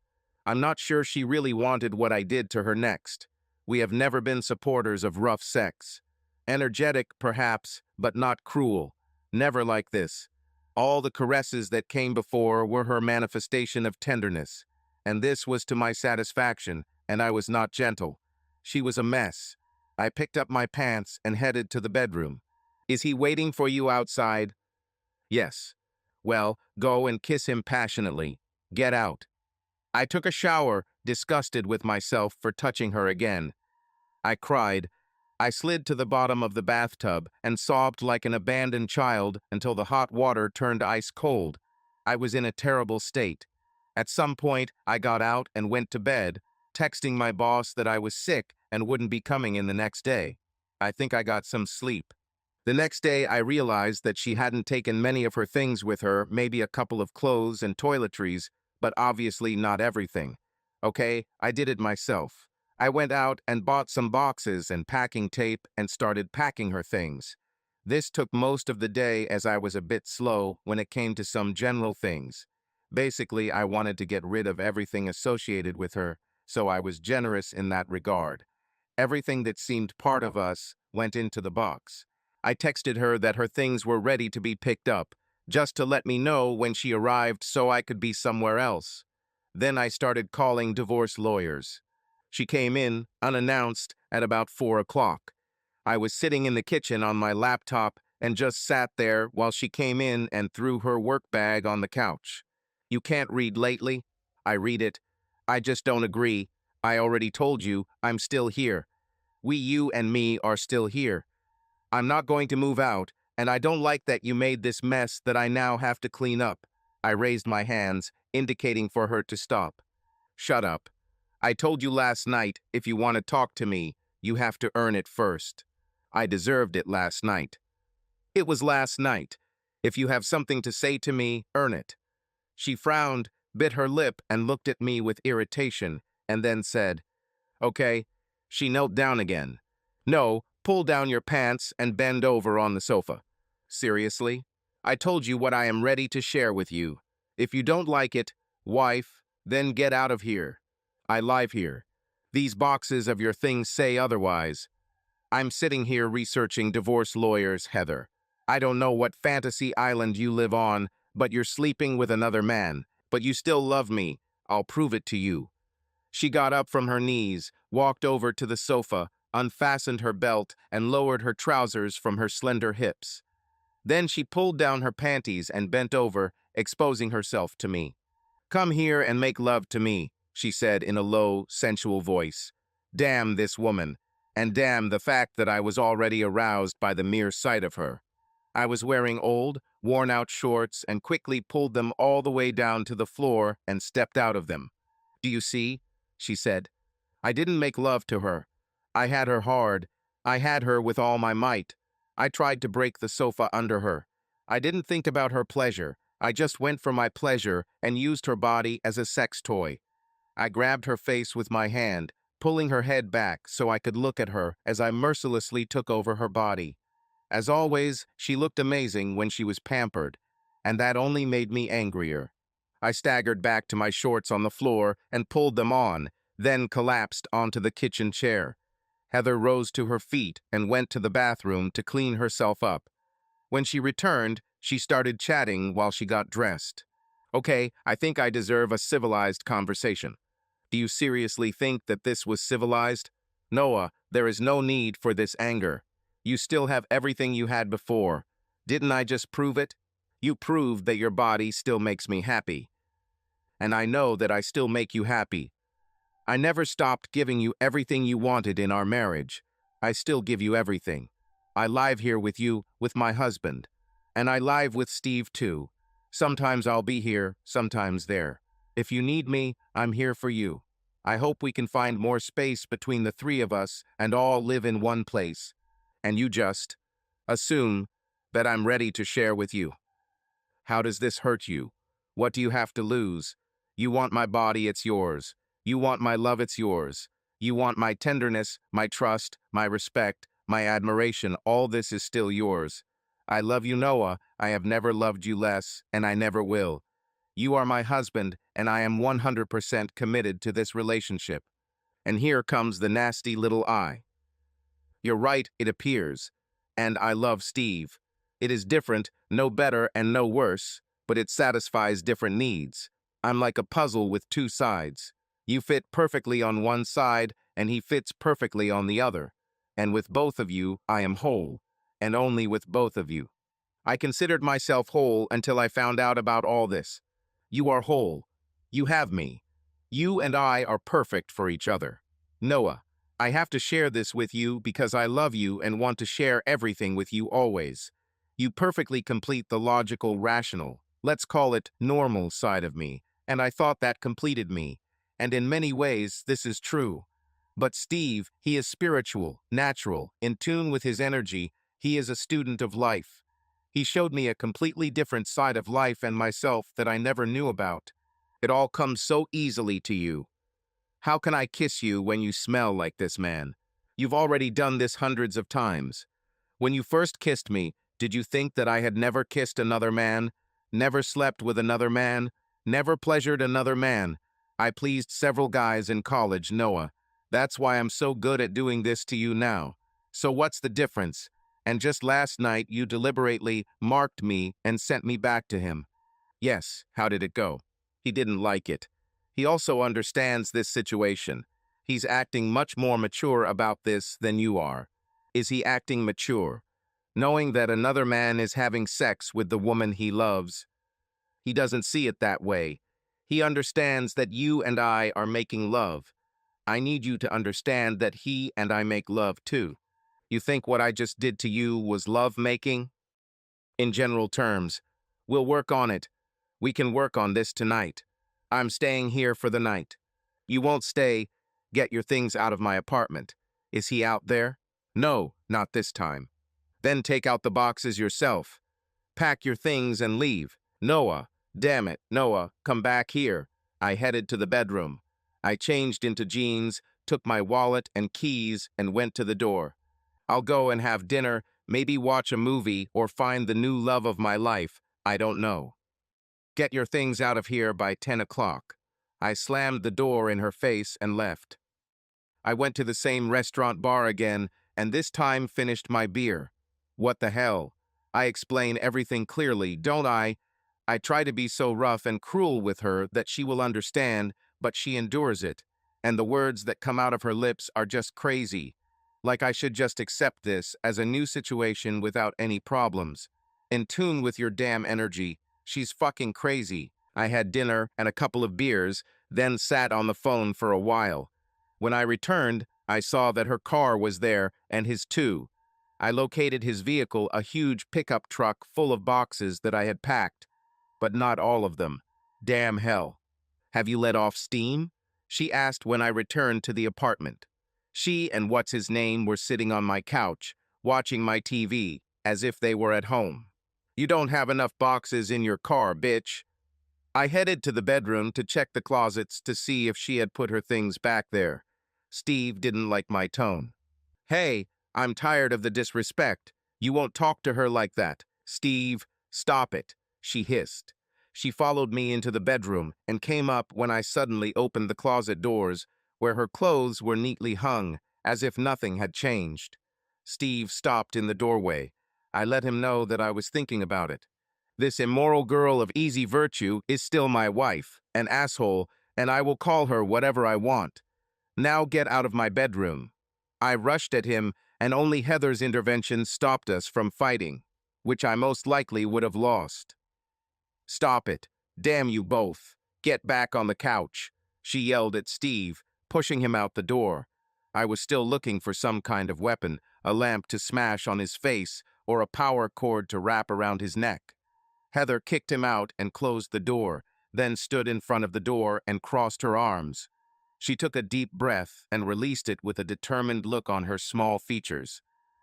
I'm not sure she really wanted what I did to her next. We have never been supporters of rough sex. Energetic, perhaps, but not cruel. Never like this. All the caresses that came before were her manifestation of tenderness. And this was to my satisfaction, and I was not gentle. She was a mess. I picked up my pants and headed to the bedroom. Is he waiting for you outside? Yes. Well, go and kiss him passionately. Get out. I took a shower, disgusted with myself for touching her again. I cried. I slid to the bottom of the bathtub and sobbed like an abandoned child until the hot water turned ice cold. I was in a terrible state. At some point, I got out and went to bed, texting my boss that I was sick and wouldn't be coming in the next day. I think I got some sleep. The next day, I realized that she hadn't taken many of her things with her, maybe a couple of clothes and toiletries, but obviously not everything. Okay, I did it myself. I went out and bought some boxes and packing tape and started packing her things. This took most of the day as I was a bit slow when it came to some general things. Basically, I wanted to get rid of everything associated with her, so I was generous in that regard. Everything that seemed part of us went into the box. I texted her that her things were ready to be picked up, just to let me know when she arrived so I could be somewhere else. Then I started calling divorce lawyers. She came in, unannounced, at about 4 o'clock. I was sitting in the kitchen on my laptop and just sat there while she came in and threw her work bag on the couch. You can't read lately? I read it. I just don't agree. I already told you, I'm still here. You and me are still here. I'm not going to move out, and I don't like that you made this mess that I now have to clean up. I raised my hands, indicating for her to stop. Shut up. I told you last night, if you want to talk to me, you have to earn it first. I deserved it last night. It was last night. If you have something to say to me, earn it. She frowned, bit her lip, and looked at me with irritation, and then said, Okay. She knelt down again. No, pull down your pants and bend over on the sofa. Seriously? I told you what I am ready to share with you. If you don't like it, wife, then get out of here. I live here. These boxes of your things say otherwise. I'm sitting here researching divorce lawyers, Heather. I don't know what fantasy island you live on, but you're sleeping with another man. But you still love me. I'll prove it to you. She got up from her knees, walked over to the sofa, unfastened her belt, and lowered her trousers from her slender hips. Then she pulled down her panties and bent over, exposing herself to me. Come here and make love to me, she said in a low, sensual voice. Damn this woman, and damn the fact that I was already aroused by the mere sight of her. I was wearing old, worn-out shorts and quickly pulled them all the way down to the floor and stepped out of them. Do you see? She said. I didn't make love to her. I had her hard. I had her with all my might. I tried to break the sofa under her. I didn't think about her pleasure. I just went for my pleasure and used her body as a sex toy. I grabbed her face with my hand, pulling her head back so I could look at her as I mercilessly took over her body. As always, she looked amazing when she was pampered, and that only made me angrier. I staggered back to my shorts on the floor and pulled them on, then collapsed onto the kitchen chair. Heather rose to her feet and went to the bathroom to clean herself up. When she returned, she started chatting while she got dressed. Okay, I think I deserve a civilized conversation. Do you seriously think that this was civilized? Noah, there is no need for this anger. You still have everything you had before. Didn't I just prove it? You proved that your body still makes me happy. And I know that I still make you happy. I never stopped giving you everything you wanted in our marriage. I still give you everything. I live here with you, with my husband. And I live with Steve too. Sometimes I'll be here, sometimes there. If you need me, I'm here for you. I hope we can find more space between the three of us and all live in one place. And you just assume that I'm ready to share with you. How does this hurt you? What do you have to lose? You want my body, it's yours. You want my love, it's yours. You want my tenderness, my trust, my respect, my admiration, all this is still yours. I love you, Noah. I have never loved you less, and I never will. You are my husband, and I am 100% committed to this relationship. And here comes the nasty little I. You're right, it appears. And I love Steve. It is different, no better and no worse, but it satisfies different needs. I'm like a puzzle with two sides. You fit perfectly on one side, and he fits perfectly on the other. And with both of you, I am whole. And only with both of you. I considered myself whole until I found out about all this. You are whole. You have me. You and I are perfect for each other. Noah, I have to share this with you because I love you and want to share everything with you always. You perfectly complete the logical, rational, let's call it normal side of me, and I thought that completed me. And in many ways, this is true. But Steve, he is spiritual, natural, in tune with his energy. He is a student of life. He showed me a completely different side of life and myself that I never knew about. It all comes so easily to you. How can I kiss you when you smell like this, man? You've already done this hundreds of times. When you first kissed me, did you think that I had never kissed another man, never slept with another man, never pleasured another man? I pleased several guys in college, Noah. That's why I'm so good at doing this to you now. So what's the difference? And just last night, you deliberately marked me and sent me back to him. Yes, how did it go? He didn't like it. He also understands this situation. He's acting much more mature about this than you are. Is he acting mature? Knowing that another man is having sex with the woman he loves, he doesn't see it that way. He understands that you and I are making love. I need you to understand that he and I make love too. You think what I just did to you was love making? In general terms, we'll work on it. We can work on this tonight. I'm staying here for the night. You won't stay. Get your things out of my apartment. Is he out there? No, not this time. Then take out the boxes yourself. Pack your things and leave. Noah, damn it, Noah, come back here. I headed to the bedroom. I changed into jeans, took my wallet and keys, and went to the door. I'll go and have dinner, maybe watch a movie or find the new love of my life. I don't know. Get your things out of here by 10 o'clock. I slammed the door in her face and left. I went to the same restaurant bar again, and this time finished my beer. What the hell? I explain everything clearly, don't I? I try to be so rough and cruel with her that she will understand, but she endures it. And the words that come out of her lips are just crazy. Like I should just accept this as a new situation without any problems. In tune with your damn energy. She's fucking crazy. I had dinner and a couple of beers, then sat on the phone for a while. When I returned, I saw that her car was there and his too. I located his vehicle, a huge pickup truck full of boxes that I had packed, but not all of them. Damn hell. Have you let off steam? She asked when I returned to the apartment. She and what's-his-name were sitting on my couch, watching my TV, as if they were at home. You don't have enough boxes in your car, bitch. I headed to the bedroom to check the closets to see if she had put her things back there. Steve didn't like my tone. Hey, I'm tired of the disrespect. You won't talk to her like that. Steve, stop it, she hissed. She followed me into the bedroom and came up when I suddenly opened the closet doors, where her clothes were neatly hung, as if nothing had changed. Steve stopped in the doorway. I let him know that I was thinking about it. This immoral girl of easy virtue is still my wife, an asshole, and I will call her whatever I want. Now get out of my bedroom. I rushed at him, and only Heather's intervention stopped us from fighting, which I most likely would have lost. Stop it. Damn you both. Get back on the couch, she yelled at Steve, pushing him out the door. I was still looking for some kind of weapon, a lamp to smash on his face, or a power cord to wrap around his neck. Heather kicked him out and closed the door, then stood in front of the door and crossed her arms. She took a deep breath and released it with a determined look on her small features.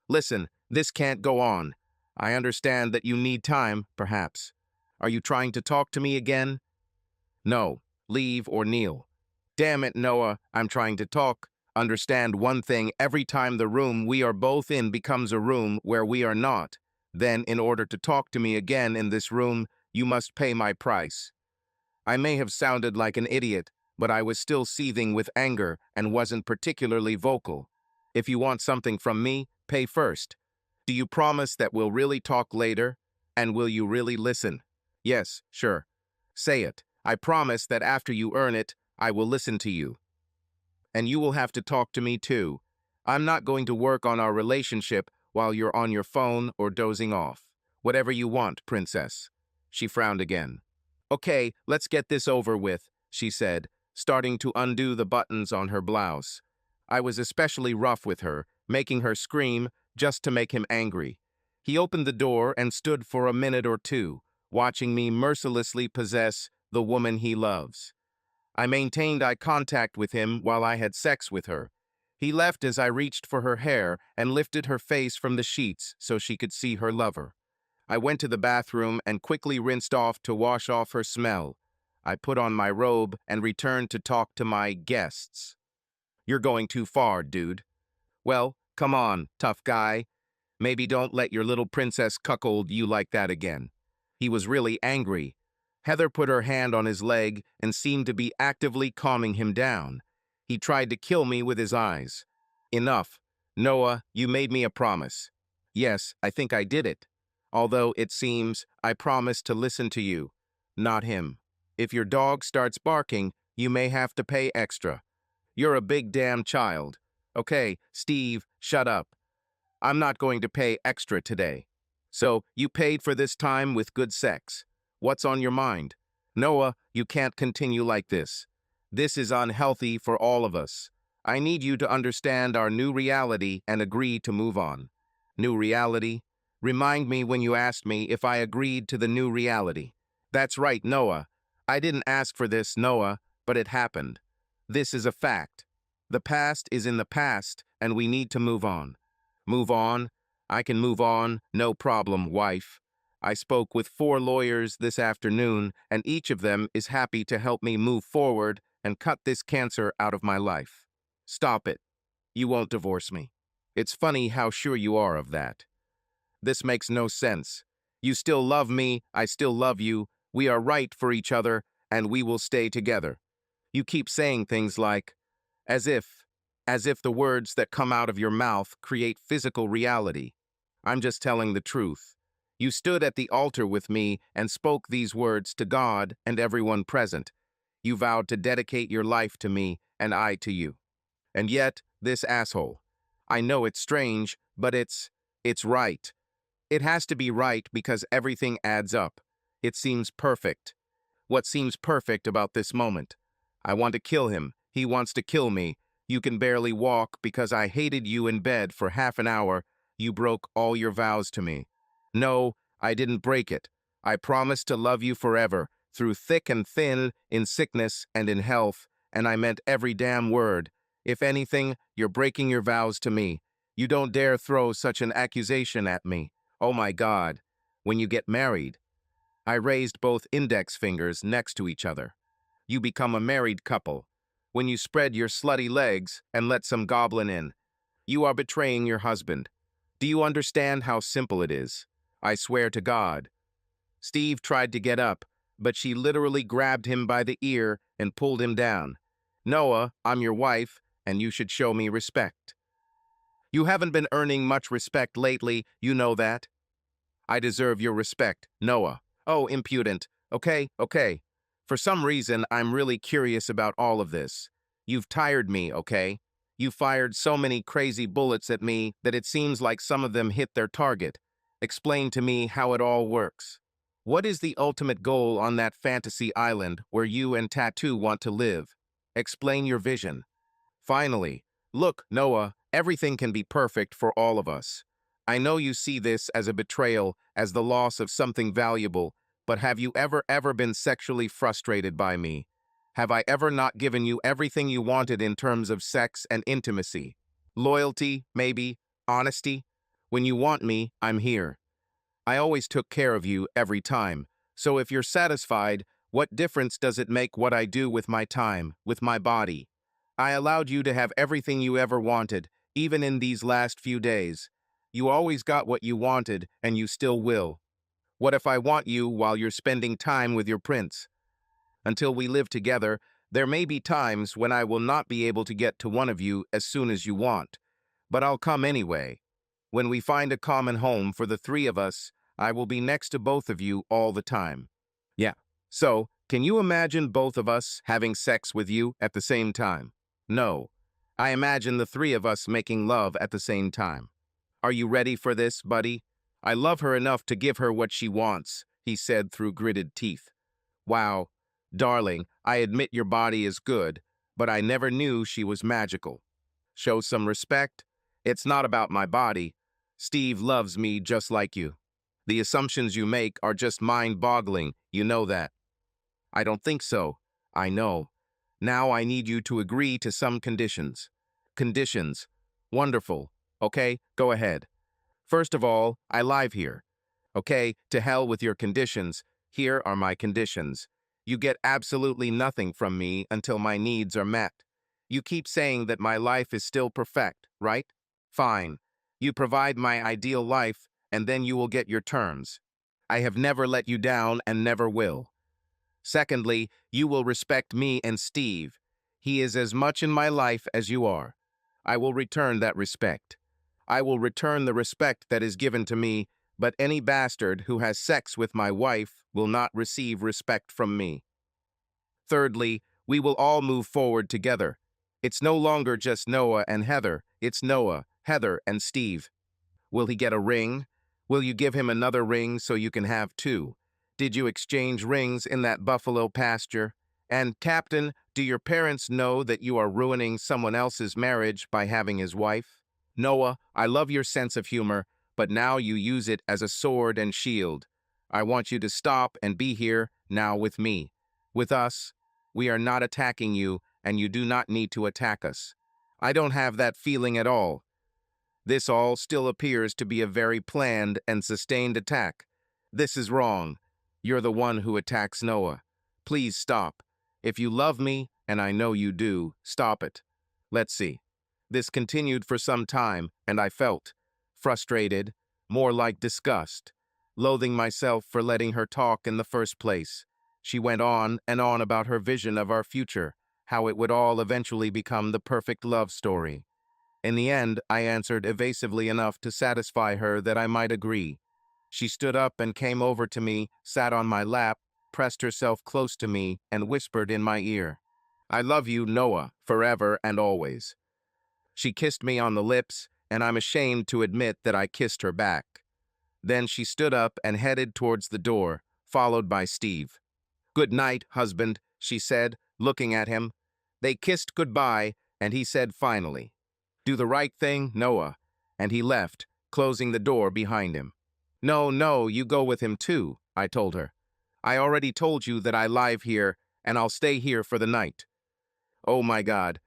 Listen, this can't go on. I understand that you need time, perhaps. Are you trying to talk to me again? No. Leave or kneel. Damn it, Noah, I'm trying to talk. Understand one thing, every time the room we are both in becomes a room where we are not, then in order to talk to me again in this room, you must pay my price. I may have sounded like an idiot, but I was still seething with anger and wasn't particularly vocal. If you want something from me, pay first. Do you promise that we'll really talk later? And will you really listen? Yes, sure. Say it. I promise that after you earn it, I will listen to you. And you will have to talk to me too. I'm not going to work on our relationship while you're on your phone or dozing off. Whatever you want, princess. She frowned again. Okay, let's get this over with, she said, starting to undo the buttons on her blouse. I was especially rough with her, making her scream just to make him angry. He opened the door and stood for a minute or two, watching me mercilessly possess the woman he loves. I maintained eye contact with him while I had sex with her. He left as I reached for her hair and lifted her face from the sheets so she could see her lover. I went to the bathroom and quickly rinsed off to wash off her smell. I put on my robe and returned to talk to my guests. You're going too far, dude. Well, come on, tough guy. Maybe don't let your little princess cuckold you like that again. He was really angry. Heather put her hand on his leg and seemed to be actively calming him down. He tried to kill me with his eyes. Enough. Noah, you made me a promise. Yes, I think I did it. Although it seems I promised to listen to you, not him. If your dog starts barking, you may have to pay extra. You're a big damn child. Okay, Steve, shut up. I'm not going to pay extra today. So, you paid for this time with good sex. What's on your mind? Noah, you can't continue like this. This is unhealthy for all of us. I need you to understand our new reality and agree to move on. New reality? Remind me when you asked me if I agreed to the new reality. That's right, Noah. I didn't ask for this, Noah, but it happened. This is a fact. The past is in the past, and we need to move on. Move on? I can move on, no problem, wife. I spoke with 4 lawyers this afternoon, and each of them is happy to help me move forward and cut this cancer out of my life. Stop it. You won't divorce me. It's funny how sure you are of that. This makes no sense. You still love me, I still love you, we are right for each other, and we will stay together. You keep saying things like, as if the words that come out of your mouth create physical reality. I'm just telling the truth. You stood at the altar with me and spoke these words to God and everyone present. You vowed to dedicate your life to me and I to you. And yet, this asshole. I know it's strange, but it's right. It has to be right because everything adds up. It seems perfect. What seems perfect about this moment? I want to kill him. He wants to kill me. You can barely walk because I hated you in bed for half an hour. You broke all your vows to me. No, I didn't break it. I promised to love you forever, through thick and thin, in sickness and in health, and I meant every damn word. If anything, you're breaking your vows to me. You don't dare throw such an accusation at me. Oh my God. When you get married. I raised both index fingers next to each other. You become a married couple. When you spread your slutty legs and let some goblin in, you are betraying your husband. Do you understand how simple it is? I swear to God. Steve tried to get up, but she literally grabbed him by the ear and pulled him down. Noah, I'm your wife, and you should show me respect. You haven't been earning much respect lately, you know that. I deserve your respect, Noah. Oh, impudent. Okay. For some reason, I'm really curious about all of this. You've tired me, okay? You fired so many crazy bullets at me that it seems like some of them hit their target. Explain to me how it all works. What is the ultimate goal on that fantasy island where you and Tattoo want to live? Explain your vision. Finally, Look, Noah, everything can be perfect for all of us. I know you see this as a betrayal, as the loss of something valuable, but have you ever been sexually frustrated by me? Have I ever not given you everything you wanted in terms of sex and intimacy? Loyalty, maybe? Honesty? When you want me, I'm here. I always took care of you every time. So if you're satisfied, what difference does it make what I do with my time, with my body? I allowed you to have everything you ever wanted, even in these last few days. You always got what you wanted, and you still will. What if I want you while you're spending time with your prince? Until we live together, there may be times when I will not be able to get to one of you as soon as you want. But I'll come anyway. When we find a common home for the three of us, I will be next to both of you all the time. Yeah. So, can you imagine both of us having sex with you at the same time? No. I imagine the three of us making love at the same time. Are you ready for this, buddy? I love her enough to give her what she wants, he said through gritted teeth. Wow. Darling, I admit your body is good, but I never knew she was magical. Show some respect. It's not about my body. Steve loves me just like you. The assumptions you make are just mind-boggling, you know that. I don't think so. I know. Now I need you to agree to some conditions. Conditions. Wonderful. Okay, go ahead. First of all, I live here. Okay, to hell with your conditions. Here are my conditions. You get absolutely nothing from me until my needs are met. You keep saying that my life is still perfect, right? Fine. You provide my ideal life, and then you will get your terms. I have never let you down and never will. Secondly, you will respect me and Steve. He is as much in my life as you are. I will return that respect. I will return the respect that is given to me, but any bastard who has sex with my wife will not receive respect from me. Thirdly, we will all move forward together. It's no longer just Noah and Heather, it's Noah, Heather, and Steve. Will he get a ring? Will you give him another ring so you can have two? Did you exchange rings in that buffalo pasture? And, Captain, do your parents know that you are ruining someone else's marriage by having his wife? Noah, I love your sense of humor, but now you use it as a sword and shield. I want you to stop and be here now with me. With us, we are not attacking you, and you do not need to attack us. I don't have that feeling at all. This all still appears to be a very planned and sustained attack. This is wrong. You're the one who attacks Noah. Please stop. If you love me, and I know you do, stop it. Let's see. This continued for some time, and I felt frustrated, more like disgust, loathing myself for letting her talk in the first place. She went on and on about her vision of our future, how it would all eventually become the perfect love story. In the end, I answered evasively enough to satisfy her that I might agree. She stood up and came over to me, sat on my lap, pressed herself close to me, and whispered in my ear, "I love you, Noah, forever and always." She kissed me on the lips, and I'm ashamed to admit that I kissed her back. Then she stood up and headed towards the door, followed by Steve. "Good night, husband," she said, looking at him. They kissed goodbye, and he said finally, "Do the right thing, Noah," and he left, closing the door behind him. "No, no, you go with him too," I told her. "I already told you that I live here, and I'll stay here for the night." Oh my God.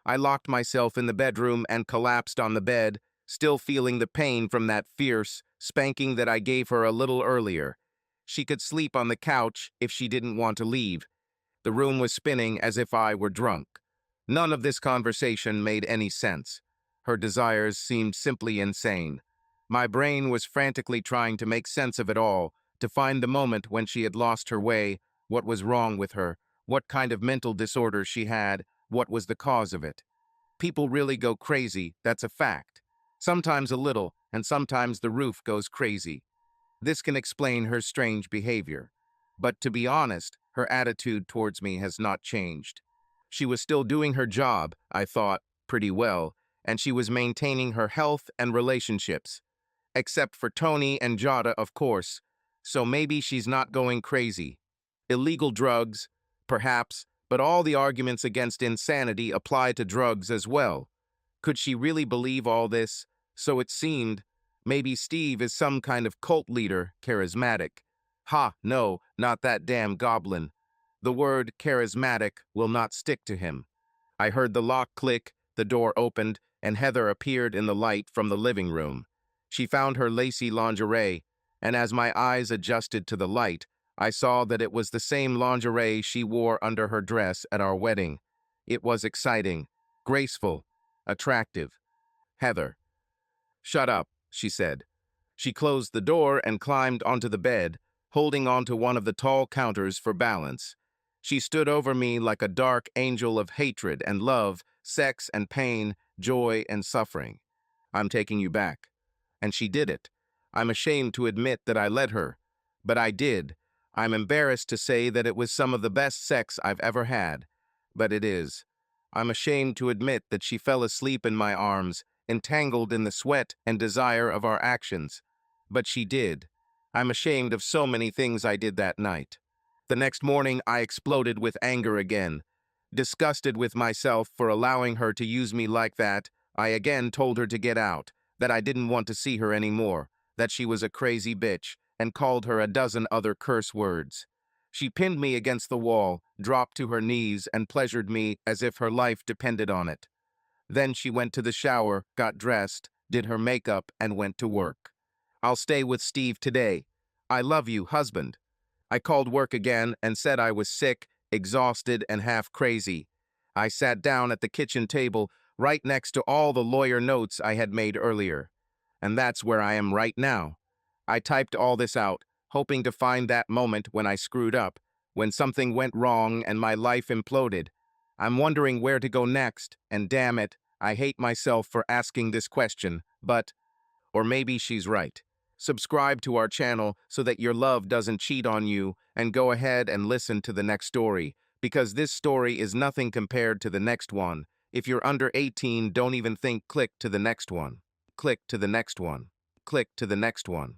I locked myself in the bedroom and collapsed on the bed, still feeling the pain from that fierce spanking that I gave her a little earlier. She could sleep on the couch if she didn't want to leave. The room was spinning as if I were drunk. None of this conversation made any sense. Her desires seemed simply insane. My brain was frantically trying to make sense of it all, to find the moment when she had lost her way, what was wrong with her, what kind of mental disorder she had, what was the cause of it. People really go crazy, that's a fact. Sometimes a little, and sometimes the roof goes crazy. This can explain her strange behavior. But to be honest, her attitude towards me has not changed. She was still doing her job, I thought, pretty well, and she was maintaining her health and relationships. Except for Tony and Jada, of course. So maybe she's not going crazy. Illegal drugs, perhaps, but all the arguments against insanity apply to drugs as well. Could she really believe all this? So it seemed. Maybe Steve is some kind of cult leader, charismatic. Ha, no, not that damn goblin. The word charismatic will not stick to him. I heard the lock click, the door opened, and Heather appeared in the light from the living room. She found her lacy lingerie, and as my eyes adjusted to the light, I saw that it was the same lingerie she wore under her dress at our wedding. It was exciting, graceful, attractive. Heather. Shut up, she said. She closed the door and climbed onto the bed, holding onto one of the tall counters for balance. She stood over me like a dark angel of hatred and love, sex and pain, joy and suffering. I'm taking you back. And she did it. I'm ashamed to admit that I let her. But I did. I'm embarrassed to say that it was some of the best sex I've ever had. But it is. I'm ashamed to admit that she fell asleep in my arms, entangled in the sweat and desire of our actions. But she did. I'm ashamed of so many things I did that night. The next morning, I exploded with anger again. Disgusted with myself for allowing her to use me like that, I again told her to get out, that I didn't want to see her anymore, that she was a crazy bitch, and called her a dozen other curse words. She pinned me against the wall, dropped to her knees, and pleasured me as if her life depended on it. Then she went to the shower, got dressed, did her makeup, and went to work. I'll stay with Steve today. I love you, husband. I called work again and said I was sick, exhausted, and half crazy. I sat down at the kitchen table, right next to all the lawyer notes I had made earlier. And that's where I am right now. I typed all this out, hoping to find that moment when I screwed up, when something went wrong and my life imploded. I'm wondering where to go next, and damn it, I hate myself for asking this question, but, or maybe she's right. Subscribe to our channel so that your love doesn't cheat on you, and go ahead and listen to the next story, because this story is nothing compared to the next one. If you're under 18, don't even think click to the next one. Click to the next one. Click to the next one.